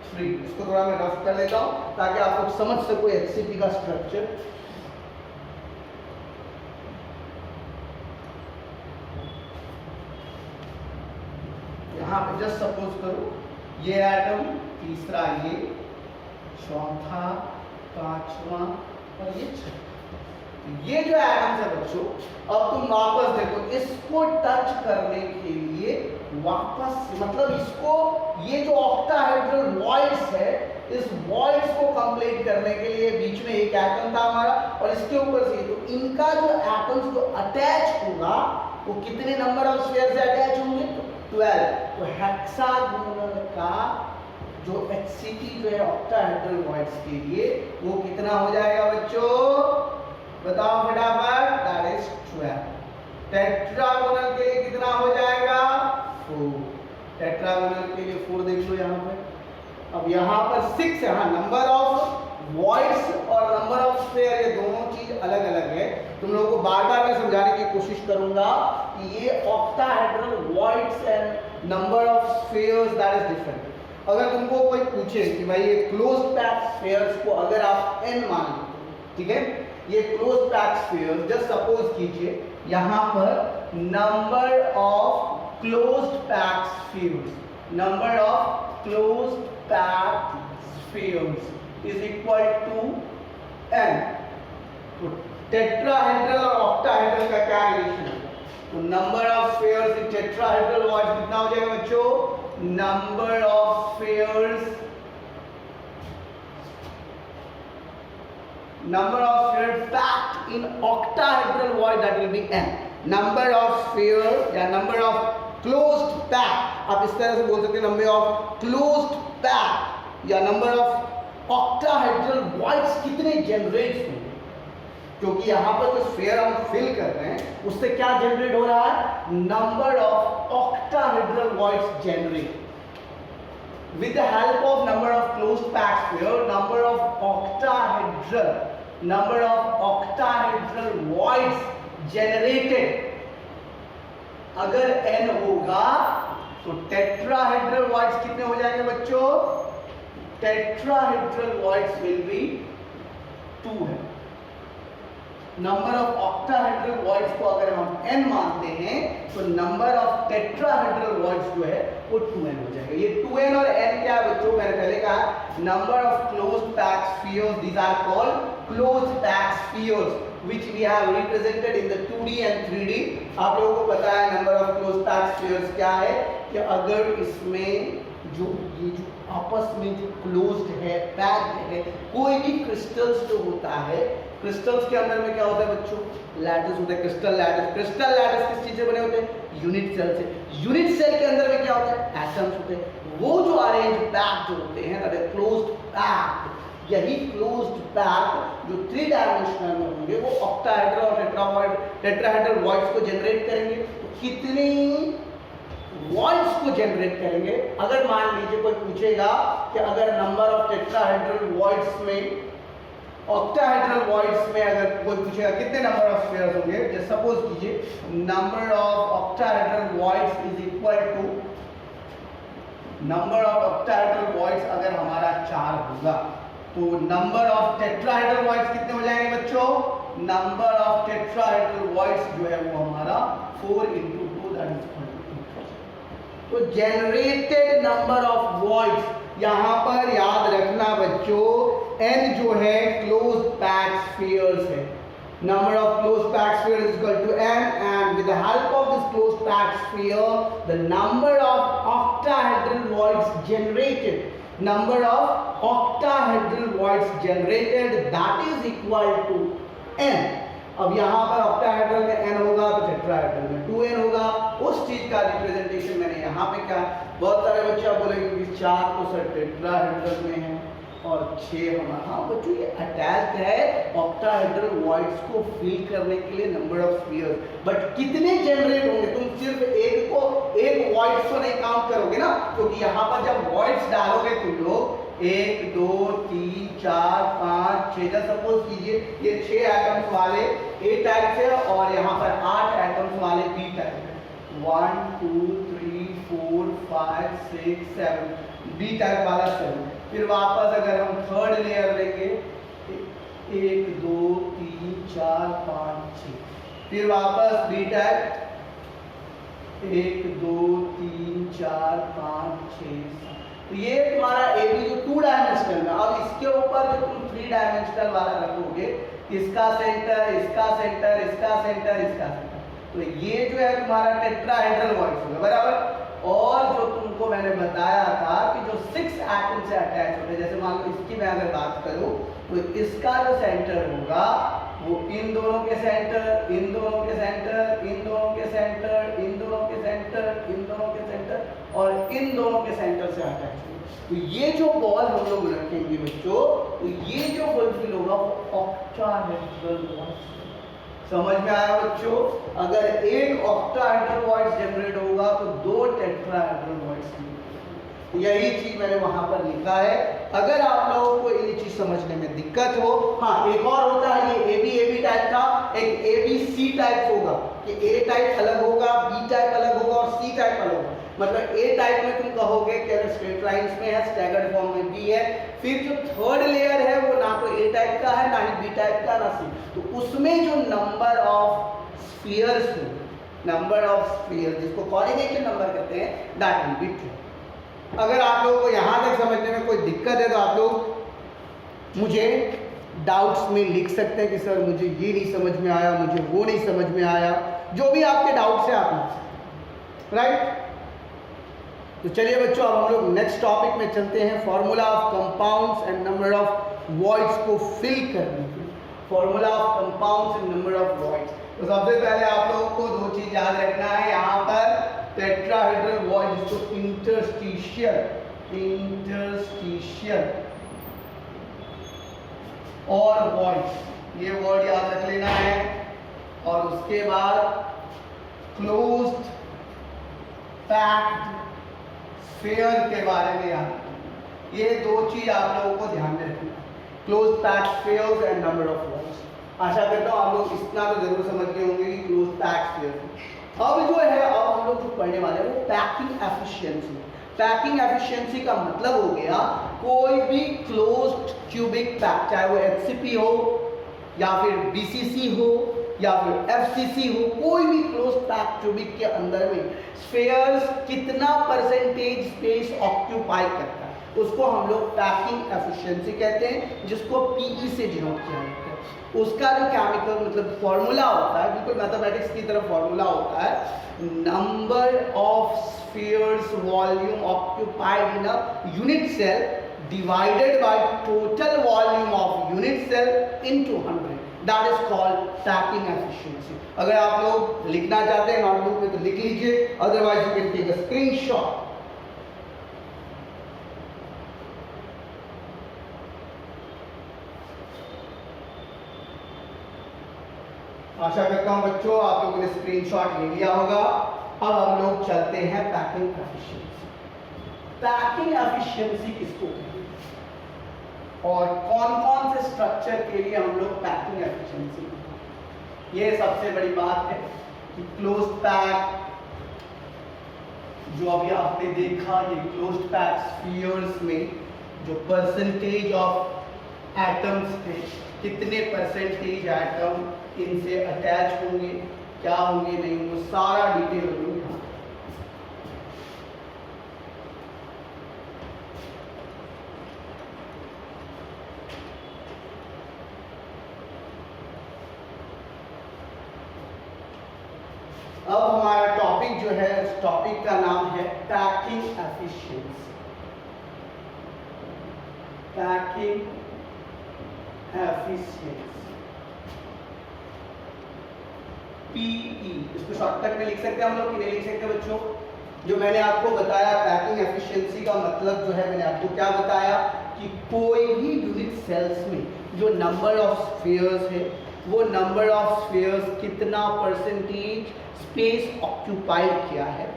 3। इसको थोड़ा मैं रफ कर लेता हूं ताकि आप लोग समझ सको HCP का स्ट्रक्चर। यहां पे जस्ट सपोज करो ये एटम, तीसरा ये, चौथा, पांचवा और ये छठा। ये जो एटम्स है बच्चों, अब तुम वापस देखो, इसको टच करने के लिए वापस मतलब इसको, ये जो ऑक्टाहेड्रल वॉइड्स है, इस वॉइड्स को कंप्लीट करने के लिए बीच में एक एटम था हमारा और इसके ऊपर से, तो इनका जो एटम्स जो अटैच होगा वो कितने नंबर ऑफ स्फीयर से अटैच होंगे? 12। तो हेक्सागोनल का जो HCP जो है ऑक्टाहेड्रल वॉइड्स के लिए, वो कितना हो जाएगा बच्चों? बताओ फटाफट। That is 12। टेट्रागोनल के लिए कितना हो जाएगा? 4। टेट्रागोनल के लिए 4 देख लो यहाँ पे। अब यहाँ पर 6 है। हाँ, नंबर ऑफ वॉइड्स और नंबर ऑफ स्फीयर ये दोनों चीज अलग अलग है। तुम लोगों को बार बार मैं समझाने की कोशिश करूंगा कि ये octahedral voids and number of spheres that is different. अगर तुमको कोई पूछे कि भाई ये क्लोज्ड पैक स्फीयर्स को अगर आप n मान लो, ठीक है, ये closed pack spheres, just suppose कीजिए यहाँ पर number of closed pack spheres, number of closed pack spheres is equal to n। तो टेट्राहेड्रल और ऑक्टाहेड्रल का क्या रिलेशन है? तो number of spheres in tetrahedral voids कितना हो जाएगा बच्चों? Number of spheres, number of spheres packed in octahedral void, that will be n. Number of sphere या number of closed pack, आप इस तरह से बोल सकते हैं number of closed pack या number of octahedral voids कितने जनरेट होंगे, क्योंकि यहाँ पर जो स्फीयर हम फिल कर रहे हैं उससे क्या जनरेट हो रहा है? Number of octahedral voids generate with the help of number of closed pack sphere, number of octahedral voids generated अगर n होगा तो टेट्राहेड्रल वॉइड्स कितने हो जाएंगे बच्चों? टेट्राहेड्रल वॉइड्स विल बी 2 है। नंबर ऑफ ऑक्टाहेड्रल वॉइड्स को अगर हम n मानते हैं तो नंबर ऑफ टेट्राहेड्रल वॉइड्स जो है वो 2n हो जाएगा। ये 2n और n क्या है बच्चों? मैंने पहले कहा number of closed packed spheres, these are called closed packed spheres which we have represented in the 2D and 3D। आप लोगों को पता है number of closed packed spheres क्या है कि अगर इसमें जो ये जो आपस में जो क्लोज्ड है, पैक्ड है, कोई भी क्रिस्टल्स जो होता है, क्रिस्टल्स के अंदर में क्या होता है बच्चों? लैटिस होता है, क्रिस्टल लैटिस। क्रिस्टल लैटिस किस चीज से बने होते हैं? यूनिट सेल से। यूनिट सेल के अंदर में क्या होता है? एटम्स होते हैं। वो जो अरेंज पैक्ड जो होते हैं दैट इज क्लोज्ड पैक्ड, यही क्लोज्ड पैक्ड जो 3 डायमेंशनल में होंगे वो ऑक्टाहेड्रल और टेट्राहेड्रल वॉइड्स को जनरेट करेंगे। तो कितने वॉइड्स को जनरेट करेंगे? अगर मान लीजिए कोई पूछेगा कि अगर नंबर ऑफ टेट्राहेड्रल वॉइड्स में, ऑक्टाहेड्रल वॉइड्स में अगर कोई पूछेगा कितने नंबर ऑफ स्फीयर्स होंगे, जैसे सपोज कीजिए number of octahedral voids is equal to number of octahedral voids अगर हमारा 4 होगा तो नंबर ऑफ टेट्राहेड्रल वॉइड्स कितने हो जाएंगे बच्चों? नंबर ऑफ टेट्राहेड्रल वॉइड्स जो है वो हमारा 4 into 2 दैट इज 2। तो जनरेटेड नंबर ऑफ वॉइड्स यहां पर याद रखना बच्चों, n जो है क्लोज्ड पैक्ड स्फीयर्स है। Number of closed packed sphere is equal to n, and with the help of this closed packed sphere, the number of octahedral voids generated, that is equal to n। अब यहाँ पर octahedral में n होगा तो tetrahedral में 2n होगा। उस चीज का रिप्रेजेंटेशन मैंने यहाँ पे क्या, बहुत सारे बच्चे आप बोलेंगे कि 4 तो सर टेट्राहेड्रल में है और 6 हमारा, हाँ बच्चों ये अटैच्ड है ऑक्टाहेड्रल वॉइड्स को फिल करने के लिए नंबर ऑफ स्फीयर्स। बट कितने जनरेट होंगे? तुम सिर्फ एक वॉइड्स को नहीं काउंट करोगे ना, क्योंकि यहाँ पर जब वॉइड्स डालोगे तुम लोग 1 2 3 4 5 6, जैसे सपोज कीजिए ये 6 एटम्स वाले ए टाइप से और यहाँ पर 8 एटम्स वाले बी टाइप है। 1 2 3 4 5 6 7, बी टाइप वाला 7। फिर वापस अगर हम थर्ड लेयर लेंगे 1 2 3 4 5 6, फिर वापस बी टाइप 1 2 3 4 5 6 7। तो ये तुम्हारा ए बी जो 2 डायमेंशनल में। अब इसके ऊपर जो तुम 3 डायमेंशनल वाला रखोगे, इसका सेंटर, इसका सेंटर, इसका सेंटर, इसका सेंटर, तो ये जो है तुम्हारा टेट्राहेड्रल वॉइड्स होगा, बराबर। और जो तुमको मैंने बताया था कि जो 6 एटम से अटैच होते हैं, जैसे मान लो इसकी मैं अगर बात करूं तो इसका जो सेंटर होगा वो इन दोनों के सेंटर, इन दोनों के सेंटर, इन दोनों के सेंटर, इन दोनों के सेंटर, इन दोनों के सेंटर और इन दोनों के सेंटर से अटैच होगा। तो ये जो बॉल हम लोग रखेंगे बच्चों, तो ये जो फुलफिल होगा वो ऑक्टाहेड्रल वॉइड्स। समझ में आया बच्चों? अगर एक ऑक्टाहेड्रल वॉइड्स जनरेट होगा तो 2 टेट्राहेड्रल वॉइड्स। यही चीज मैंने वहां पर लिखा है। अगर आप लोगों को ये चीज समझने में दिक्कत हो, हाँ एक और होता है, ये ए बी टाइप था, एक ए बी सी टाइप होगा कि ए टाइप अलग होगा, बी टाइप अलग होगा और सी टाइप अलग होगा। मतलब ए टाइप में तुम कहोगे कि अगर स्ट्रेट लाइंस में है, स्टैगर्ड फॉर्म में बी है, फिर जो थर्ड लेयर है वो ना तो ए टाइप का है, ना ही बी टाइप का, ना सी, तो उसमें जो नंबर ऑफ स्फीयर्स हो, नंबर ऑफ स्फीयर्स जिसको कोऑर्डिनेशन नंबर कहते हैं, दैट विल बी 2। अगर आप लोगों को यहाँ तक समझने में कोई दिक्कत है तो आप लोग मुझे डाउट्स में लिख सकते हैं कि सर मुझे ये नहीं समझ में आया, मुझे वो नहीं समझ में आया, जो भी आपके डाउट्स हैं आप, राइट। तो चलिए बच्चों, अब हम लोग नेक्स्ट टॉपिक में चलते हैं, formula of compounds and number of voids को फिल करने के। Formula of compounds and number of voids. तो सबसे पहले आप लोगों को 2 चीज याद रखना है। यहाँ पर टेट्राहेड्रल वॉइड, जिसको इंटरस्टिशियल और वॉइड, ये वर्ड याद रख लेना है। और उसके बाद क्लोज्ड पैक्ड स्फीयर के बारे में याद रखना। ये 2 चीज आप लोगों को ध्यान में रखना, closed packed spheres and number of voids. आशा करता हूँ आप लोग इतना तो जरूर समझ गए होंगे कि क्लोज्ड पैक्ड स्फीयर। अब जो है, अब हम लोग जो पढ़ने वाले हैं वो पैकिंग एफिशिएंसी। पैकिंग एफिशिएंसी का मतलब हो गया कोई भी क्लोज्ड क्यूबिक पैक, चाहे वो एचसीपी हो या फिर बीसीसी हो या फिर एफसीसी हो, कोई भी क्लोज पैक क्यूबिक के अंदर में स्फीयर्स कितना परसेंटेज स्पेस ऑक्यूपाई करता है, उसको हम लोग पैकिंग एफिशिएंसी कहते हैं, जिसको पीई से डिनोट किया जाता है। उसका जो केमिकल मतलब फॉर्मूला होता है, बिल्कुल मैथमेटिक्स की तरह फॉर्मूला होता है, number of spheres volume occupied in a unit cell divided by total volume of unit cell into 100, that is called packing efficiency. अगर आप लोग लिखना चाहते हैं नोटबुक में तो लिख लीजिए, otherwise you can take a screenshot. आशा करता हूं बच्चों आप लोगों ने स्क्रीनशॉट ले लिया होगा। अब हम लोग चलते हैं पैकिंग एफिशिएंसी। पैकिंग एफिशिएंसी किसको कहते हैं और कौन कौन से स्ट्रक्चर के लिए हम लोग पैकिंग एफिशिएंसी, ये सबसे बड़ी बात है कि क्लोज पैक जो अभी आपने देखा, ये क्लोज पैक स्फीयर्स में जो परसेंटेज ऑफ एटम्स थे, कितने परसेंटेज एटम इनसे अटैच होंगे, क्या होंगे नहीं होंगे, सारा डिटेल हम लोग यहाँ। अब हमारा टॉपिक जो है, उस टॉपिक का नाम है packing efficiency. Packing efficiency PE, इसको शॉर्टकट में लिख सकते हैं हम लोग कि नहीं लिख सकते बच्चों? जो मैंने आपको बताया पैकिंग एफिशिएंसी का मतलब जो है, मैंने आपको क्या बताया कि कोई भी यूनिट सेल्स में जो नंबर ऑफ स्फीयर्स है, वो नंबर ऑफ स्फीयर्स कितना परसेंटेज स्पेस ऑक्यूपाइड किया है,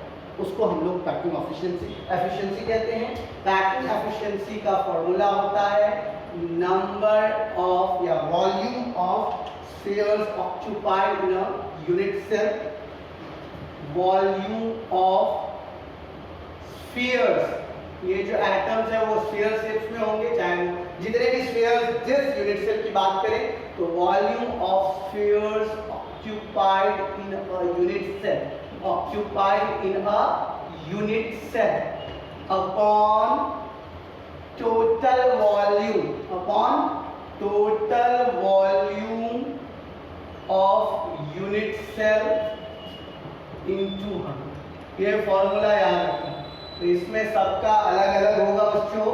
उसको हम लोग पैकिंग एफिशिएंसी कहते हैं। पैकिंग एफिशिएंसी का फॉर्मूला होता है नंबर ऑफ या volume of spheres occupied in a unit cell, volume of spheres, ये जो एटम्स है वो स्फीयर शेप्स में होंगे, चाहे जितने भी स्फीयर्स जिस यूनिट सेल की बात करें, तो volume of spheres occupied in a unit cell, occupied in a unit cell upon total volume, upon total volume of unit cell into 100। ये फॉर्मूला याद रखना। तो इसमें सबका अलग अलग होगा बच्चों,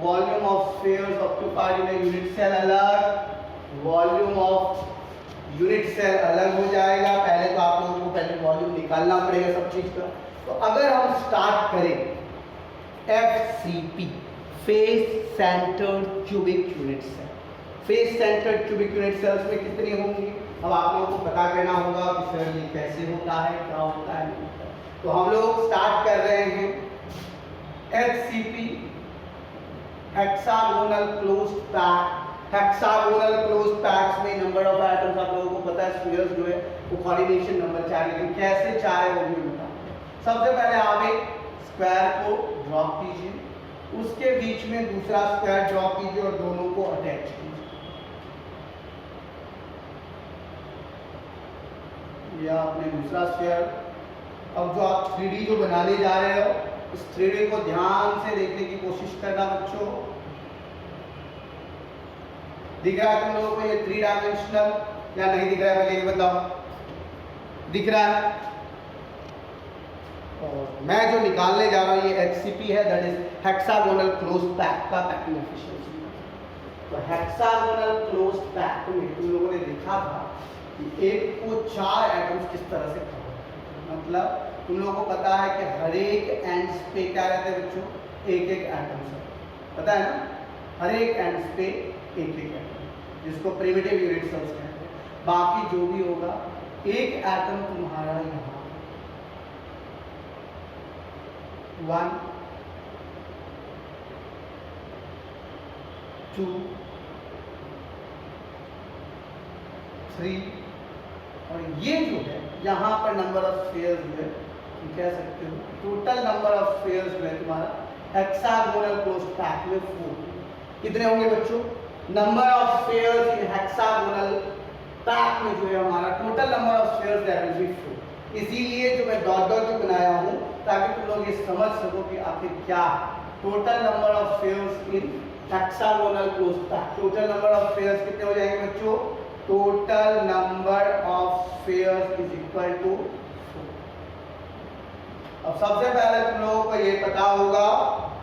volume of spheres occupied in a unit cell अलग, वॉल्यूम ऑफ यूनिट सेल अलग हो जाएगा। पहले तो आप लोगों को पहले वॉल्यूम निकालना पड़ेगा सब चीज का। तो अगर हम स्टार्ट करें FCP, face centred cubic unit cell, face centred cubic unit cells में कितनी होंगी, अब आप लोगों को पता करना होगा कि सर ये कैसे होता है, क्या होता है, नहीं होता है। तो हम लोग स्टार्ट कर रहे हैं HCP, hexagonal closed pack. Hexagonal closed PACS में नंबर ऑफ एटम्स आप लोगों को पता है, स्फीयर्स जो है वो कोऑर्डिनेशन नंबर 4, लेकिन कैसे 4 है वो भी बता। सबसे पहले आप एक स्क्वायर को ड्रॉ कीजिए, उसके बीच में दूसरा स्क्वायर ड्रॉ कीजिए और दोनों को अटैच कीजिए। या आपने दूसरा स्फीयर। अब जो आप 3D जो बनाने जा रहे हो, इस 3D को ध्यान से देखने की कोशिश करना बच्चों। दिख रहा है तुम लोगों को ये 3 डायमेंशनल या नहीं दिख रहा है, पहले ये बताओ। दिख रहा है? और मैं जो निकालने जा रहा हूँ ये HCP है, that is hexagonal closed pack का पैकिंग एफिशिएंसी। तो हेक्सागोनल क्लोज्ड पैक में तुम लोगों ने देखा था कि एक को 4 एटम्स किस तरह से कवर करते हैं। मतलब तुम लोगों को पता है कि हर एक एंड्स पे क्या रहते हैं बच्चों, एक एक एटम से, पता है ना? हर एक एंड्स पे एक एक एटम, जिसको प्रिमिटिव यूनिट सेल्स कहते हैं। बाकी जो भी होगा, एक एटम तुम्हारा यहाँ 1 2 3 और ये जो है यहाँ पर नंबर ऑफ स्फीयर्स जो है कह सकते हो टोटल नंबर ऑफ स्फीयर्स जो है तुम्हारा हेक्सागोनल क्लोज्ड पैक में 4। कितने होंगे बच्चों? Number of spheres in hexagonal pack में जो है हमारा total number of spheres that will be 4। इसीलिए जो मैं डॉट डॉट जो बनाया हूँ ताकि तुम लोग ये समझ सको कि आखिर क्या total number of spheres in hexagonal closed pack. Total number of spheres कितने हो जाएंगे बच्चों? Total number of spheres is equal to 4। अब सबसे पहले तुम लोगों को ये पता होगा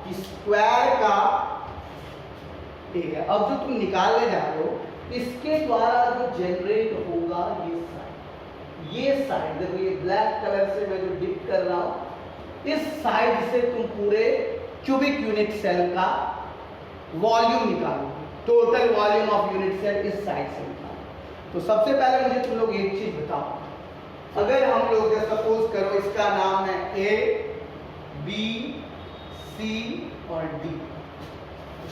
कि स्क्वायर का ठीक है, अब जो तुम निकालने जा रहे हो इसके द्वारा जो जनरेट होगा ये साइड देखो, ये ब्लैक कलर से मैं जो डिप कर रहा हूं इस साइड से तुम पूरे क्यूबिक यूनिट सेल का वॉल्यूम निकालोगे। Total volume of unit cell इस साइड से निकालो। तो सबसे पहले मुझे तुम लोग एक चीज बताओ, अगर हम लोग सपोज करो इसका नाम है ए बी सी और डी,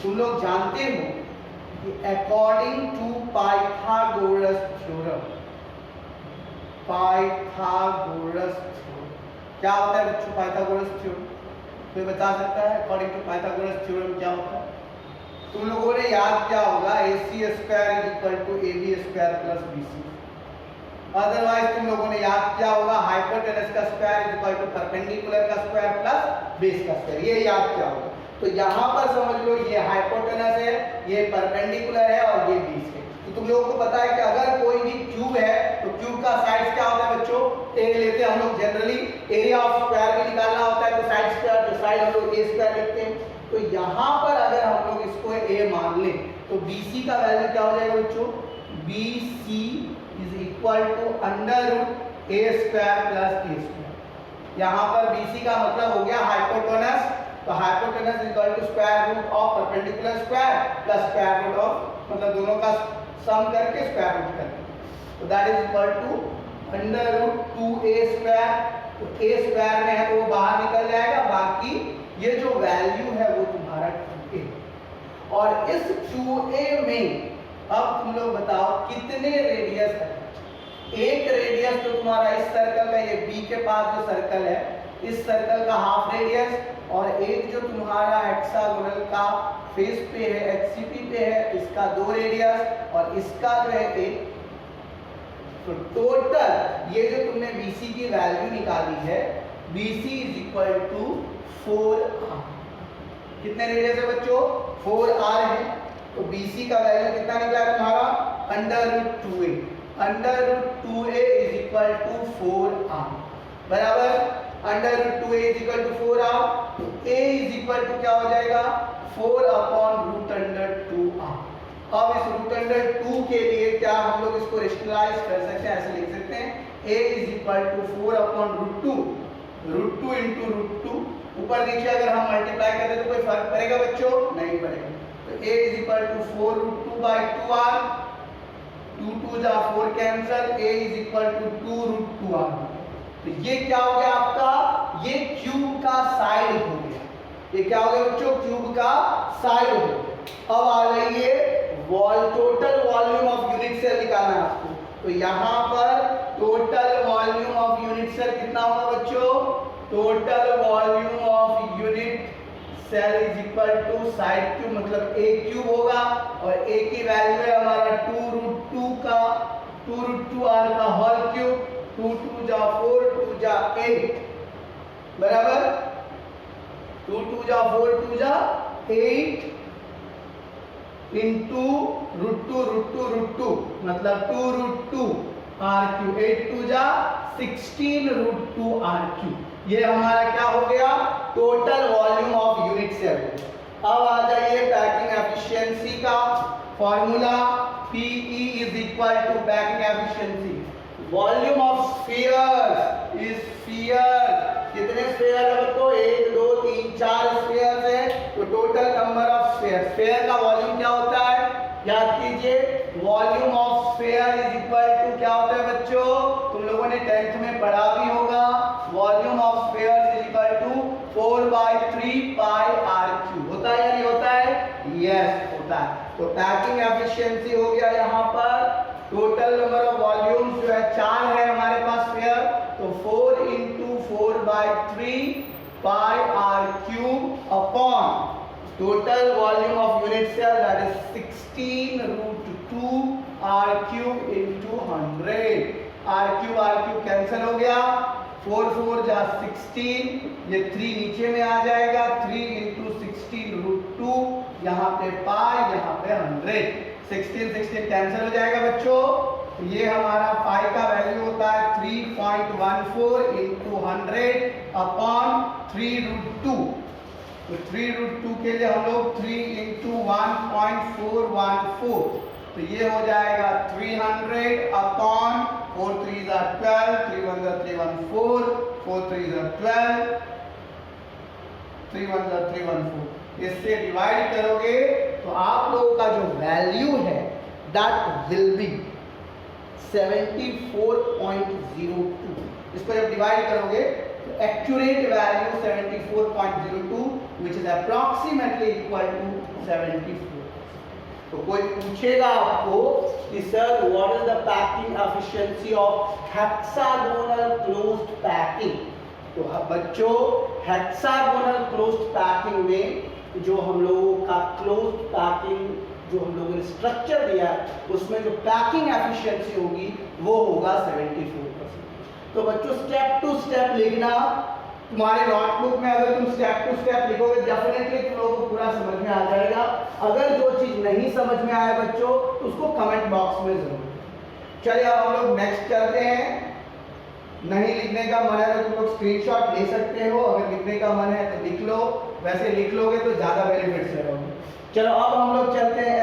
तुम लोग जानते हो कि अकॉर्डिंग टू पाइथागोरस थ्योरम क्या होता है बच्चों? पाइथागोरस थ्योरम कोई बता सकता है? अकॉर्डिंग टू पाइथागोरस थ्योरम क्या होता है? तुम लोगों ने याद किया होगा AC square is equal to AB square plus BC। Otherwise तुम लोगों ने याद किया होगा हाइपोटेनस का square is equal to perpendicular का स्क्वायर प्लस बेस का स्क्वायर, ये याद किया होगा। तो यहाँ पर समझ लो ये हाइपोटेनस है, ये परपेंडिकुलर है और ये बेस है। तो तुम लोगों को पता है कि अगर कोई भी क्यूब है तो क्यूब का साइड्स क्या होता है बच्चों? ए लेते हैं हम लोग जनरली, एरिया ऑफ स्क्वायर भी निकालना होता है तो साइड स्क्वायर, जो साइड हम लोग ए स्क्वायर लिखते हैं। तो यहाँ पर अगर हम लोग इसको ए मान लें तो BC का वैल्यू क्या हो जाएगा बच्चों? BC is equal to under root a square plus a square. यहाँ पर BC का मतलब हो गया हाइपोटेनस, तो hypotenuse is equal to square root of perpendicular square plus square root of मतलब दोनों का सम करके स्क्वायर रूट करके, तो that is equal to under root 2a square. तो a स्क्वायर में है तो वो बाहर निकल जाएगा, बाकी ये जो वैल्यू है वो तुम्हारा 2a। और इस 2a में अब तुम लोग बताओ कितने रेडियस है? एक रेडियस तो तुम्हारा इस सर्कल का, ये B के पास जो सर्कल है इस सर्कल का हाफ रेडियस, और एक जो तुम्हारा हेक्सागोनल का फेस पे है HCP पे है इसका 2 रेडियस और इसका जो है 1। तो टोटल ये जो तुमने BC की वैल्यू निकाली है BC is equal to 4r। कितने रेडियस है बच्चों? 4r है। तो BC का वैल्यू कितना निकला तुम्हारा? Under root 2a। Under root 2a is equal to 4r बराबर under root 2a is equal to 4r। तो a इज इक्वल टू क्या हो जाएगा? 4 अपॉन रूट अंडर 2r। अब इस रूट अंडर 2 के लिए क्या हम लोग इसको रेशनलाइज कर सकते हैं? ऐसे लिख सकते हैं a is equal to 4 upon root 2 into root 2। ऊपर नीचे अगर हम मल्टीप्लाई करें तो कोई फर्क पड़ेगा बच्चों? नहीं पड़ेगा। तो a is equal to 4 root 2 by 2r, 2 2 जा 4 cancel, a is equal to 2 root 2r। तो ये क्या हो गया आपका? ये क्यूब का साइड हो गया। ये क्या हो गया बच्चों? क्यूब का साइड हो गया। अब आ जाइए total volume of unit cell निकालना है आपको। तो यहाँ पर total volume of unit cell कितना होगा बच्चों? Total volume of unit cell is equal to side cube मतलब a क्यूब होगा, और a की वैल्यू है हमारा 2 रूट 2r का होल क्यूब। 2 2 जा 4, 2 जा 8 बराबर 2 2 जा 4, 2 जा 8 इंटू रूट 2 मतलब 2 रूट 2 r क्यूब। 8 2 जा 16 रूट 2 r क्यूब। ये हमारा क्या हो गया? Total volume of unit cell. अब आ जाइए पैकिंग एफिशिएंसी का formula. PE is equal to packing efficiency volume of spheres is sphere. कितने स्फीयर है बच्चों? 1 2 3 4 स्फीयर्स है। तो total number of sphere, sphere का वॉल्यूम क्या होता है? याद कीजिए volume of sphere is equal to क्या होता है बच्चों? तुम लोगों ने 10th में पढ़ा भी होगा। Volume of sphere is equal to 4/3 pi r cube. होता है या नहीं होता है? यस होता है। तो पैकिंग एफिशिएंसी हो गया यहाँ पर, टोटल नंबर ऑफ वॉल्यूम्स जो है 4 है हमारे पास स्फीयर, तो 4 × 4/3 pi r cube upon total volume of unit cell that is 16√2 r cube × 100। r cube cancel हो गया, 4 4 जा 16, ये 3 नीचे में आ जाएगा, 3 × 16√2, यहाँ पे पाई, यहाँ पे 100, 16 16 कैंसिल हो जाएगा बच्चों। तो ये हमारा पाई का वैल्यू होता है 3.14 × 100 अपॉन 3√2। तो 3√2 के लिए हम लोग 3 × 1.414, तो ये हो जाएगा 300 अपॉन 4 3 12, 3 1 314, 4 3 12, 3 1 314। इससे डिवाइड करोगे तो आप लोगों का जो वैल्यू है दैट विल बी 74.02। इसको जब डिवाइड करोगे तो accurate value 74.02 which is approximately equal to 74। तो कोई पूछेगा आपको कि sir what is the packing efficiency of hexagonal closed packing, तो बच्चों हेक्सागोनल क्लोज्ड पैकिंग में जो हम लोगों का क्लोज्ड पैकिंग जो हम लोगों ने स्ट्रक्चर दिया है उसमें जो पैकिंग एफिशिएंसी होगी वो होगा 74%। तो बच्चों स्टेप टू स्टेप लिखना, तुम्हारे नोटबुक में अगर तुम स्टेप टू स्टेप लिखोगे डेफिनेटली तुम लोगों को पूरा समझ में आ जाएगा। अगर जो चीज नहीं समझ में आए बच्चों तो उसको कमेंट बॉक्स में जरूर। चलिए अब हम लोग नेक्स्ट चलते हैं। नहीं लिखने का मन है तो तुम लोग स्क्रीनशॉट ले सकते हो, अगर लिखने का मन है तो लिख लो, वैसे लिख लोगे तो ज्यादा बेनिफिट से रहोगे। चलो अब हम लोग चलते हैं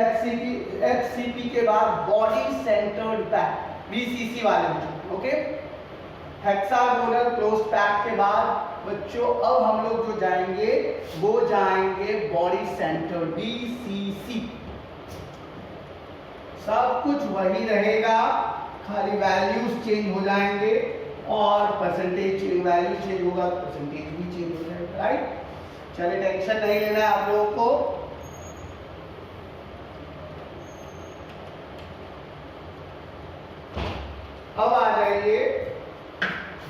एचसीपी के बाद बॉडी सेंटर्ड पैक, बीसीसी वाले में। ओके, हेक्सागोनल क्लोज पैक के बाद बच्चों अब हम लोग जो जाएंगे वो जाएंगे बॉडी सेंटर्ड बीसीसी। सब कुछ वही रहेगा, खाली वैल्यूज चेंज हो जाएंगे और परसेंटेज चेंज, वैल्यू चेंज होगा तो परसेंटेज भी चेंज हो जाएगा, राइट। चलिए टेंशन नहीं लेना है आप लोगों को। अब आ जाइए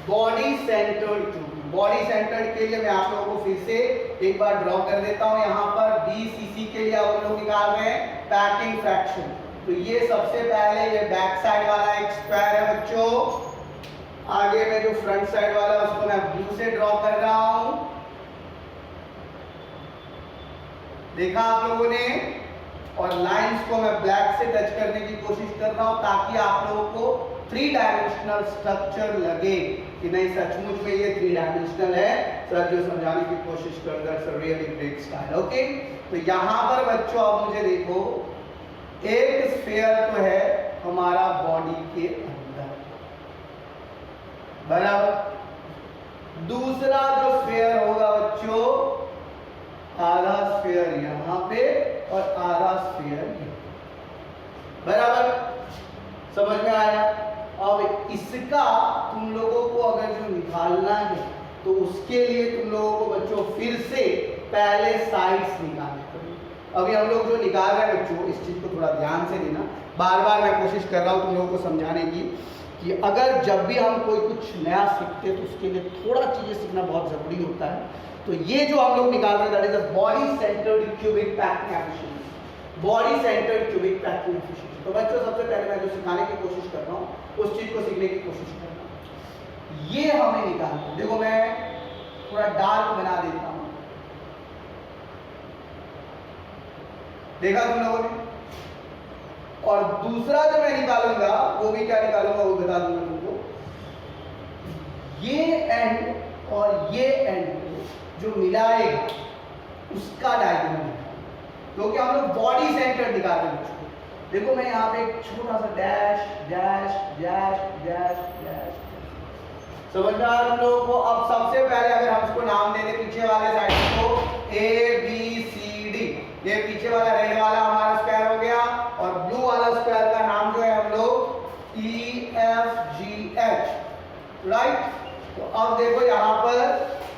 body centred cube. Body centred के लिए मैं आप लोगों को फिर से एक बार ड्रॉ कर देता हूं। यहाँ पर बीसीसी के लिए हम लोग निकाल रहे हैं पैकिंग फ्रैक्शन। तो ये सबसे पहले ये बैक साइड वाला एक स्क्वायर है बच्चों, आगे में जो फ्रंट साइड वाला उसको मैं ब्लू से ड्रॉ कर रहा हूं, देखा आप लोगों ने, और लाइंस को मैं ब्लैक से टच करने की कोशिश कर रहा हूं ताकि आप लोगों को 3 डायमेंशनल स्ट्रक्चर लगे कि नहीं सचमुच में ये 3 डायमेंशनल है। सर जो समझाने की कोशिश कर रहा है, रियली ग्रेट स्टाइल। ओके, तो यहाँ पर बच्चों अब मुझे देखो एक स्फीयर तो है हमारा बॉडी के अंदर, बराबर। दूसरा जो स्फीयर होगा बच्चों, आधा स्फीयर यहाँ पे और आधा स्फीयर यहाँ, बराबर। समझ में आया? अब इसका तुम लोगों को अगर जो निकालना है तो उसके लिए तुम लोगों को बच्चों फिर से पहले साइड्स निकालने पड़ेंगे। अभी हम लोग जो निकाल रहे हैं बच्चों, इस चीज को थोड़ा ध्यान से लेना, बार बार मैं कोशिश कर रहा हूँ तुम लोगों को समझाने की कि अगर जब भी हम कोई कुछ नया सीखते हैं तो उसके लिए थोड़ा चीजें सीखना बहुत जरूरी होता है। तो ये जो हम लोग निकाल रहे हैं that is a body centred cubic packing efficiency, body centred cubic packing efficiency. तो बच्चों सबसे पहले मैं जो सिखाने की कोशिश कर रहा हूँ उस चीज को सीखने की कोशिश कर रहा हूँ। ये हमें निकालना है, देखो मैं थोड़ा डार्क बना देता हूँ, देखा तुम लोगों ने। और दूसरा जो मैं निकालूंगा वो भी क्या निकालूंगा वो बता दूंगा तुमको। ये एंड और ये एंड जो मिलाएगा उसका डायगोनल, क्योंकि हम लोग बॉडी सेंटर निकाल रहे हैं। देखो मैं यहाँ पे एक छोटा सा dash dash dash dash dash, समझ में आ रहा है लोगों को। अब सबसे पहले अगर हम इसको नाम दे दें पीछे वाले साइड को ABCD, ये पीछे वाला रेड वाला हमारा स्क्वायर हो गया, और ब्लू वाला स्क्वायर का नाम जो है हम लोग EFGH, राइट। तो अब देखो यहाँ पर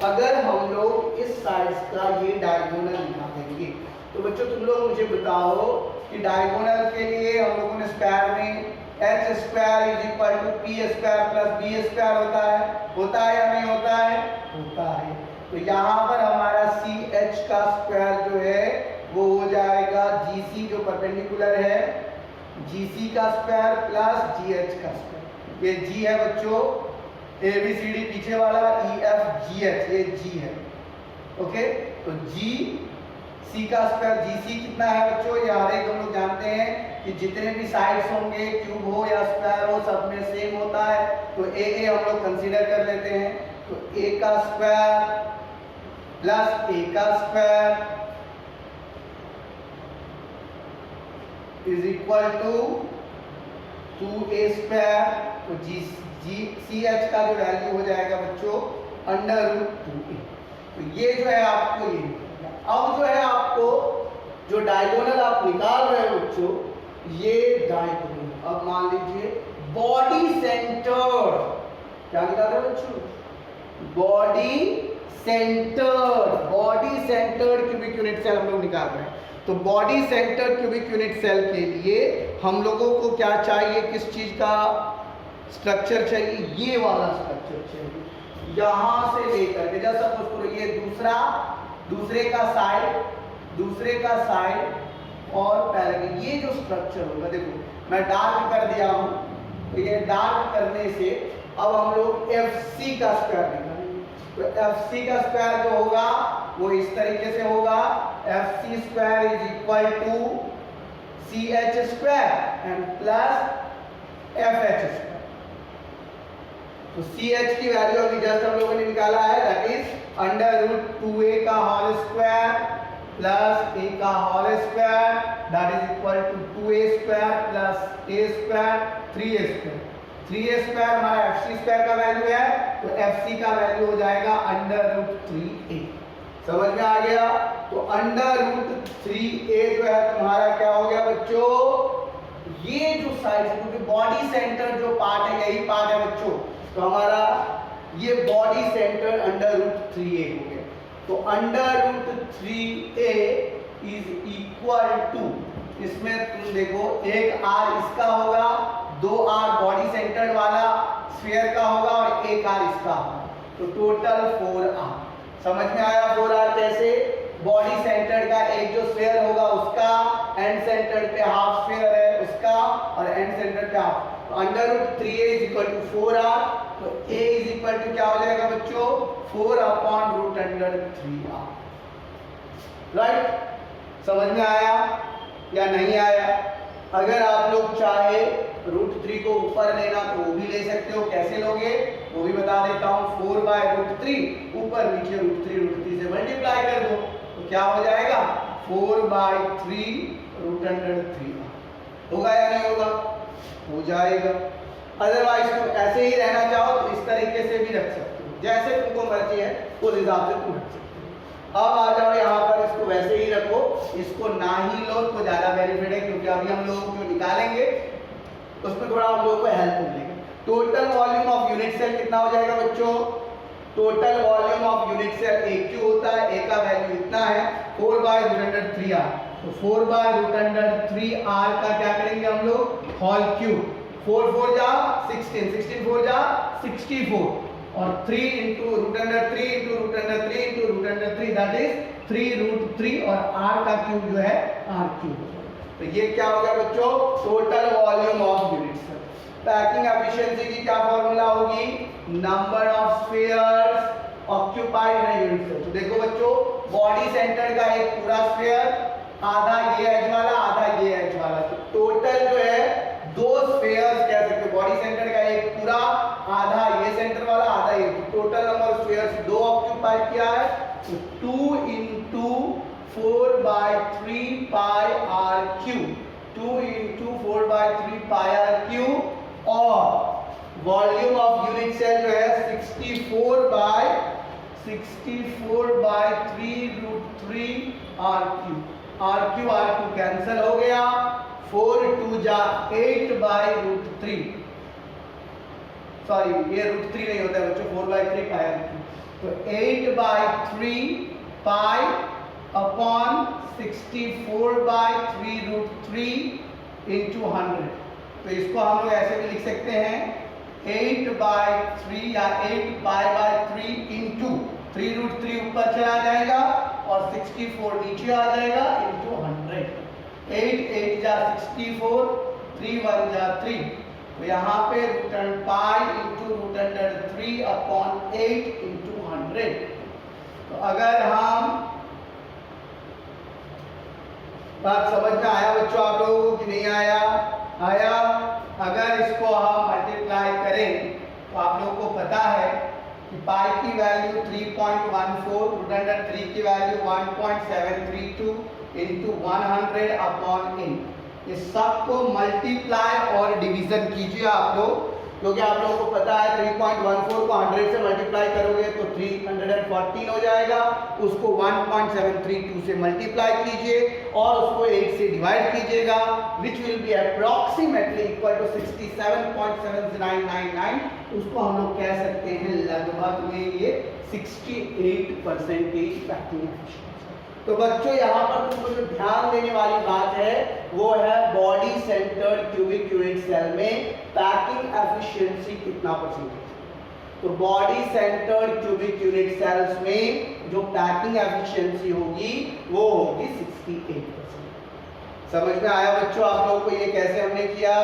अगर हम लोग इस साइड का ये डायगोनल निकालेंगे तो बच्चों तुम लोग मुझे बताओ कि डायगोनल के लिए हम लोगों ने स्क्वायर में h square is equal to p square plus b square होता है या नहीं होता है? होता है। तो यहाँ पर हमारा ch का स्क्वायर जो है वो हो जाएगा gc जो परपेंडिकुलर है, gc का स्क्वायर प्लस gh का स्क्वायर। ये g है बच्चों, ABCD पीछे वाला, EFGH ये g है। ओके, तो g c का स्क्वायर gc कितना है बच्चों? ये हर एक हम लोग जानते हैं कि जितने भी साइड्स होंगे, क्यूब हो या स्क्वायर हो, सब में सेम होता है। तो a हम लोग कंसीडर कर लेते हैं। तो a का स्क्वायर प्लस a का square is equal to 2a square. तो ch का जो वैल्यू हो जाएगा बच्चों √2a। तो ये जो है आपको ये, अब जो है आपको जो डायगोनल आप निकाल रहे हो बच्चों, ये डायगोनल। अब मान लीजिए बॉडी सेंटर्ड, क्या निकाल रहे हो बच्चों? Body centred cubic unit cell हम लोग निकाल रहे हैं। तो body centred cubic unit cell के लिए हम लोगों को क्या चाहिए, किस चीज का स्ट्रक्चर चाहिए? ये वाला स्ट्रक्चर चाहिए। यहां से लेकर के जैसा सपोज करो ये दूसरे का साइड और पैरेलल, ये जो स्ट्रक्चर होगा, देखो मैं डार्क कर दिया हूं, तो ये डार्क करने से अब हम लोग FC का स्क्वायर निकालेंगे। तो FC का स्क्वायर जो होगा वो इस तरीके से होगा, FC square is equal to CH square and plus FH square. तो CH की वैल्यू अभी जस्ट हम लोगों ने निकाला है, दैट इज √2a का होल स्क्वायर प्लस a का whole square, that is equal to 2a square plus a square 3a square. 3a square हमारा FC स्क्वायर का वैल्यू है, तो FC का वैल्यू हो जाएगा √3a। समझ में आ गया? तो √3a जो है तुम्हारा क्या हो गया बच्चों? ये जो साइड, क्योंकि बॉडी सेंटर जो पार्ट है यही पार्ट है बच्चों, तो हमारा ये बॉडी सेंटर √3a हो गया। तो √3a इज इक्वल टू, इसमें तुम देखो एक r इसका होगा, 2r बॉडी सेंटर वाला स्फीयर का होगा और एक r इसका होगा, तो टोटल 4r। समझ में आया 4r कैसे? बॉडी सेंटर का एक जो स्फीयर होगा उसका, एंड सेंटर पे हाफ स्फीयर है उसका, और एंड सेंटर पे हाफ। तो √3a is equal to 4r। तो a इज इक्वल टू क्या हो जाएगा बच्चों? 4/√3r। राइट? समझ में आया या नहीं आया? अगर आप लोग चाहे √3 को ऊपर लेना तो वो भी ले सकते हो। कैसे लोगे वो भी बता देता हूँ। 4/√3 ऊपर नीचे √3 से मल्टीप्लाई कर दो, तो क्या हो जाएगा? 4/3√3। होगा या नहीं होगा? हो जाएगा। अदरवाइज तुम ऐसे ही रहना चाहो तो इस तरीके से भी रख सकते हो, जैसे तुमको मर्जी है उस हिसाब से तुम रख सकते हो। अब आ जाओ यहाँ पर, इसको वैसे ही रखो, इसको ना ही लो तो ज्यादा बेनिफिट है, क्योंकि अभी हम लोग जो निकालेंगे उसमें थोड़ा हम लोग को हेल्प मिलेगा। Total volume of unit cell कितना हो जाएगा बच्चों? Total volume of unit cell AQ होता है, A का वैल्यू इतना है 4/√3r। तो 4/√3r का क्या करेंगे हम लोग? Whole cube. 4 4 जा 16, 16 4 जा 64, और 3 into √3 into √3 into √3, that is 3√3, और r का क्यूब जो है r क्यूब। तो ये क्या हो गया बच्चों? Total volume of unit cell. Packing efficiency की क्या फॉर्मूला होगी? Number of spheres occupied in unit cell. तो देखो बच्चों, बॉडी सेंटर का एक पूरा स्फीयर, आधा ये एज वाला आधा ये एज वाला, तो टोटल जो है 2 स्फीयर्स कह सकते हो। बॉडी सेंटर का एक पूरा, आधा ये सेंटर वाला आधा ये, total number of spheres 2 occupy किया है। तो 2 into 4/3 pi r cube, 2 into 4/3 pi r cube, और वॉल्यूम ऑफ यूनिट सेल जो है 64/3√3 r cube। r cube cancel हो गया, 4 2 जा 8/√3, सॉरी ये √3 नहीं होता है बच्चों, 4/3 पाई r cube। तो 8/3 पाई अपॉन 64/3√3 इंटू 100। तो इसको हम लोग ऐसे भी लिख सकते हैं 8/3 या 8π/3 इंटू 3√3 ऊपर चला जाएगा और 64 नीचे आ जाएगा इंटू 100। 8 8 जा 64, 3 1 जा 3। तो यहाँ पे √π इंटू √3 अपॉन 8 इंटू 100। तो अगर हम बात समझ में आया बच्चों आप लोगों को कि नहीं आया? आया। अगर इसको हम मल्टीप्लाई करें तो आप लोगों को पता है कि पाई की वैल्यू 3.14, √3 की वैल्यू 1.732 इंटू 100 अपॉन 8। इस सब को मल्टीप्लाई और डिवीजन कीजिए आप लोग, क्योंकि आप लोगों को पता है 3.14 को 100 से मल्टीप्लाई करोगे तो 314 हो जाएगा। उसको 1.732 से मल्टीप्लाई कीजिए और उसको 8 से डिवाइड कीजिएगा, which will be approximately equal to 67.7999। उसको हम लोग कह सकते हैं लगभग में ये 68% पैकिंग एफिशिएंसी। तो बच्चों यहाँ पर तुमको जो ध्यान देने वाली बात है वो है body centred cubic unit cell में पैकिंग एफिशिएंसी कितना परसेंटेज। तो body centred cubic unit cells में जो पैकिंग एफिशिएंसी होगी वो होगी 68%। समझ में आया बच्चों आप लोगों को ये कैसे हमने किया?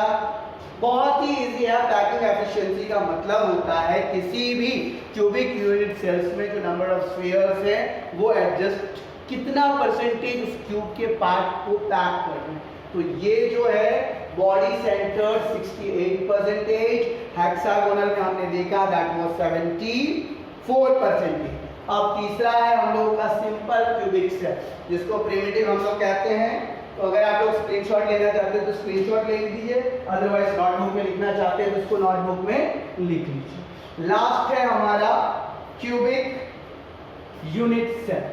बहुत ही इजी है। पैकिंग एफिशिएंसी का मतलब होता है किसी भी क्यूबिक यूनिट सेल्स में जो नंबर ऑफ स्फीयर्स है वो एडजस्ट कितना परसेंटेज उस क्यूब के पार्ट को पैक करना है। तो ये जो है बॉडी सेंटर्ड 68%, हेक्सागोनल में हमने देखा दैट वाज 74%। अब तीसरा है हम लोगों का सिंपल क्यूबिक सेल, जिसको प्रिमिटिव हम लोग कहते हैं। तो अगर आप लोग स्क्रीनशॉट लेना चाहते हैं तो स्क्रीनशॉट ले लीजिए, अदरवाइज नोटबुक में लिखना चाहते हैं तो उसको नोटबुक में लिख लीजिए। लास्ट है हमारा क्यूबिक यूनिट सेल,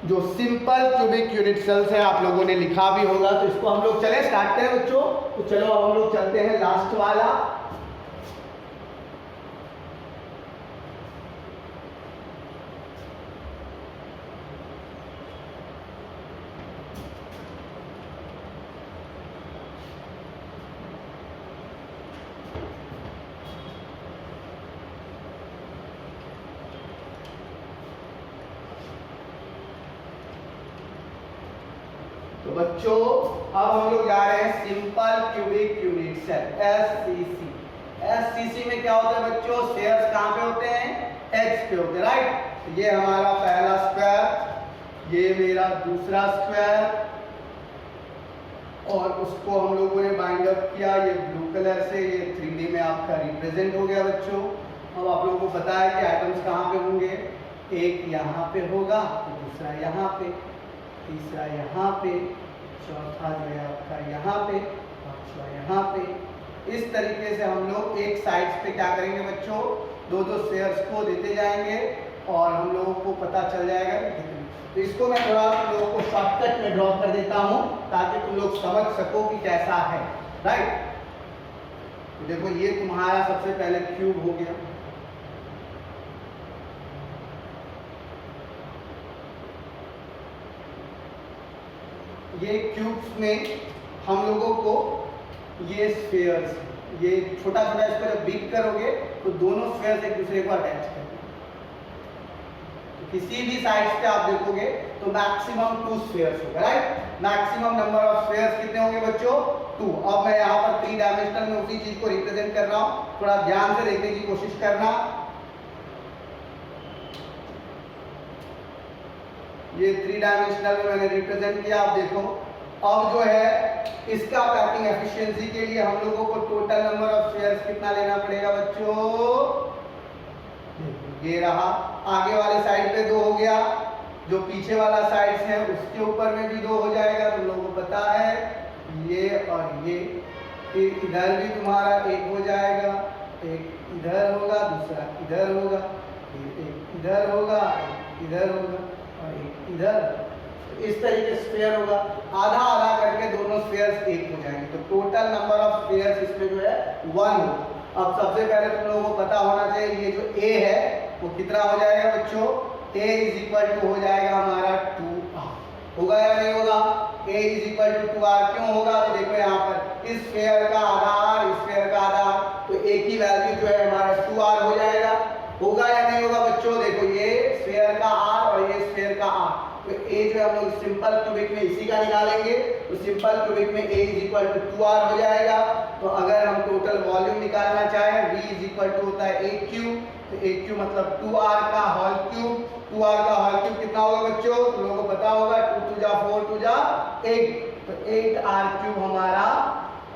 जो सिंपल क्यूबिक यूनिट सेल्स है। आप लोगों ने लिखा भी होगा, तो इसको हम लोग चले स्टार्ट करें बच्चों। तो चलो अब हम लोग चलते हैं लास्ट वाला। तो बच्चों अब हम लोग जा रहे हैं simple cubic unit cell SCC. SCC में क्या होता है बच्चों? स्फीयर्स कहाँ पे होते हैं? एक्स पे होते हैं, राइट। ये हमारा पहला स्क्वायर, ये मेरा दूसरा स्क्वायर, और उसको हम लोगों ने बाइंड अप किया ये ब्लू कलर से। ये 3D में आपका रिप्रेजेंट हो गया बच्चों। अब आप लोगों को पता है कि आइटम्स कहाँ पे होंगे? एक यहाँ पे होगा, तो दूसरा यहाँ पे, तीसरा यहाँ पे, चौथा जो है आपका यहाँ पे, पांचवा यहाँ पे। इस तरीके से हम लोग एक साइड्स पे क्या करेंगे बच्चों? दो दो स्फीयर्स को देते जाएंगे और हम लोगों को पता चल जाएगा कि कितनी। तो इसको मैं थोड़ा तुम लोगों को शॉर्टकट में ड्रॉ कर देता हूँ ताकि तुम लोग समझ सको कि कैसा है, राइट। तो देखो ये तुम्हारा सबसे पहले क्यूब हो गया। ये क्यूब्स में हम लोगों को ये स्फीयर्स, ये छोटा छोटा इसको जब बीट करोगे तो दोनों स्फीयर्स एक दूसरे को अटैच करेंगे। तो किसी भी साइड्स पे आप देखोगे तो मैक्सिमम 2 स्फीयर्स होगा, right. Maximum number of spheres कितने होंगे बच्चों? 2। अब मैं यहाँ पर 3 डायमेंशनल में उसी चीज को रिप्रेजेंट कर रहा हूँ, थोड़ा ध्यान से देखने की कोशिश करना। ये 3 डायमेंशनल में मैंने रिप्रेजेंट किया। आप देखो अब जो है इसका पैकिंग एफिशिएंसी के लिए हम लोगों को टोटल नंबर ऑफ स्फीयर्स कितना लेना पड़ेगा बच्चों? ये रहा। आगे वाले साइड पे 2 हो गया, जो पीछे वाला साइड्स है उसके ऊपर में भी 2 हो जाएगा। तुम लोगों को पता है ये और ये। फिर इधर भी तुम्हारा 1 हो जाएगा, एक इधर होगा, दूसरा इधर होगा, एक इधर होगा, एक इधर होगा और एक इधर। इस तरीके से स्फीयर होगा, आधा आधा करके दोनों स्फीयर्स एक हो जाएंगे। तो टोटल नंबर ऑफ स्फीयर्स इसमें जो है 1 होगा। अब सबसे पहले तुम लोगों को पता होना चाहिए ये जो ए है वो कितना हो जाएगा बच्चों? A इज इक्वल टू हो जाएगा हमारा 2r, होगा या नहीं होगा? A is equal to 2r क्यों होगा? तो देखो यहाँ पर इस स्फीयर का आधा r, इस स्फीयर का आधा r, तो A की वैल्यू जो है हमारा 2r हो जाएगा, होगा या नहीं होगा बच्चों? देखो ये स्फीयर का r और ये स्फीयर का r, तो A जो है हम लोग सिंपल क्यूबिक में इसी का निकालेंगे, तो सिंपल क्यूबिक में A is equal to 2r हो जाएगा। तो अगर हम टोटल वॉल्यूम निकालना चाहें, V इज इक्वल टू होता है AQ, तो AQ मतलब 2r का होल क्यूब, 2r का होल क्यूब कितना होगा बच्चों? तुम लोगों को पता होगा, 2 2 जा 4 2 जा 8, तो 8r क्यूब हमारा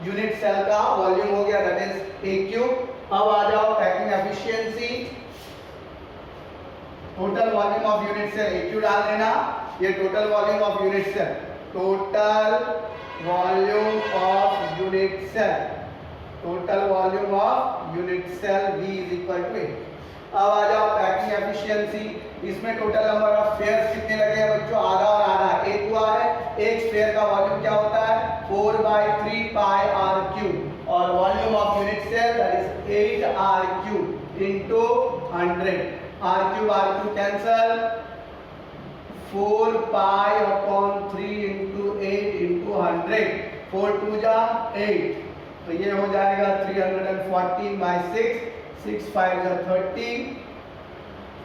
यूनिट सेल का वॉल्यूम हो गया, दैट इज AQ। अब आ जाओ packing efficiency, total volume of unit cell AQ डाल देना, ये total volume of unit cell, total volume of unit cell, total volume of unit cell V is equal to 8। अब आ जाओ पैकिंग एफिशिएंसी, इसमें टोटल नंबर ऑफ स्फीयर्स कितने लगे हैं बच्चों? आधा और आधा, एक हुआ है, एक स्फीयर का वॉल्यूम क्या होता है? 4/3 पाई r क्यूब, और volume of unit cell that is 8r cube into 100, r cube cancel, 4 pi upon 3 into 8 into 100, 4 2 जा 8, तो ये हो जाएगा 314/6, 6 5 जा 30,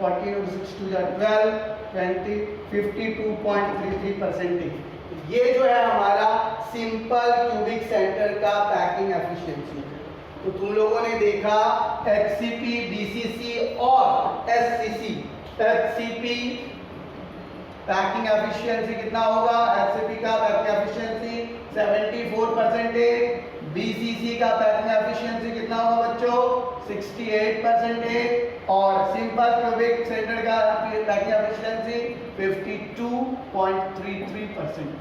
14 और 6 2 जा 12, 20, 52.33%। ये जो है हमारा सिंपल क्यूबिक सेंटर का पैकिंग एफिशिएंसी है। तो तुम लोगों ने देखा HCP, BCC और SCC, HCP पैकिंग एफिशिएंसी कितना होगा? HCP का पैकिंग एफिशिएंसी 74%, BCC का पैकिंग एफिशिएंसी कितना होगा बच्चों? 68%, और सिंपल क्यूबिक सेंटर का पैकिंग एफिशिएंसी 52.33%।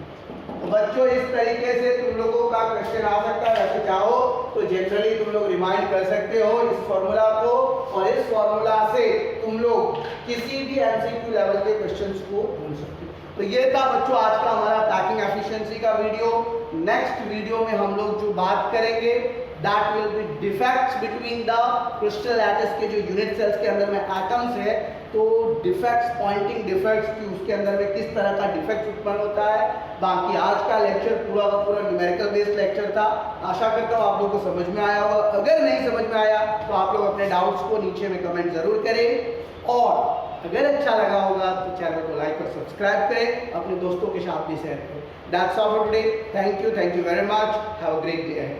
तो बच्चों इस तरीके से तुम लोगों का क्वेश्चन आ सकता है, वैसे चाहो तो जनरली तुम लोग रिमाइंड कर सकते हो इस फॉर्मूला को, और इस फॉर्मूला से तुम लोग किसी भी एमसीक्यू लेवल के क्वेश्चंस को ढूंढ सकते हो। तो ये था बच्चों आज का हमारा पैकिंग एफिशिएंसी का वीडियो। नेक्स्ट वीडियो में हम लोग जो बात करेंगे that will be defects between the crystal lattice के जो यूनिट सेल्स के अंदर में एटम्स है, तो डिफेक्ट्स, पॉइंटिंग डिफेक्ट्स की उसके अंदर में किस तरह का डिफेक्ट उत्पन्न होता है। बाकी आज का लेक्चर पूरा का पूरा न्यूमेरिकल बेस्ड लेक्चर था। आशा करता हूँ आप लोगों को समझ में आया होगा। अगर नहीं समझ में आया तो आप लोग अपने डाउट्स को नीचे में कमेंट जरूर करें, और अगर अच्छा लगा होगा तो चैनल को लाइक और सब्सक्राइब करें, अपने दोस्तों के साथ भी शेयर करें। That's all for today. Thank you very much. Have a great day ahead.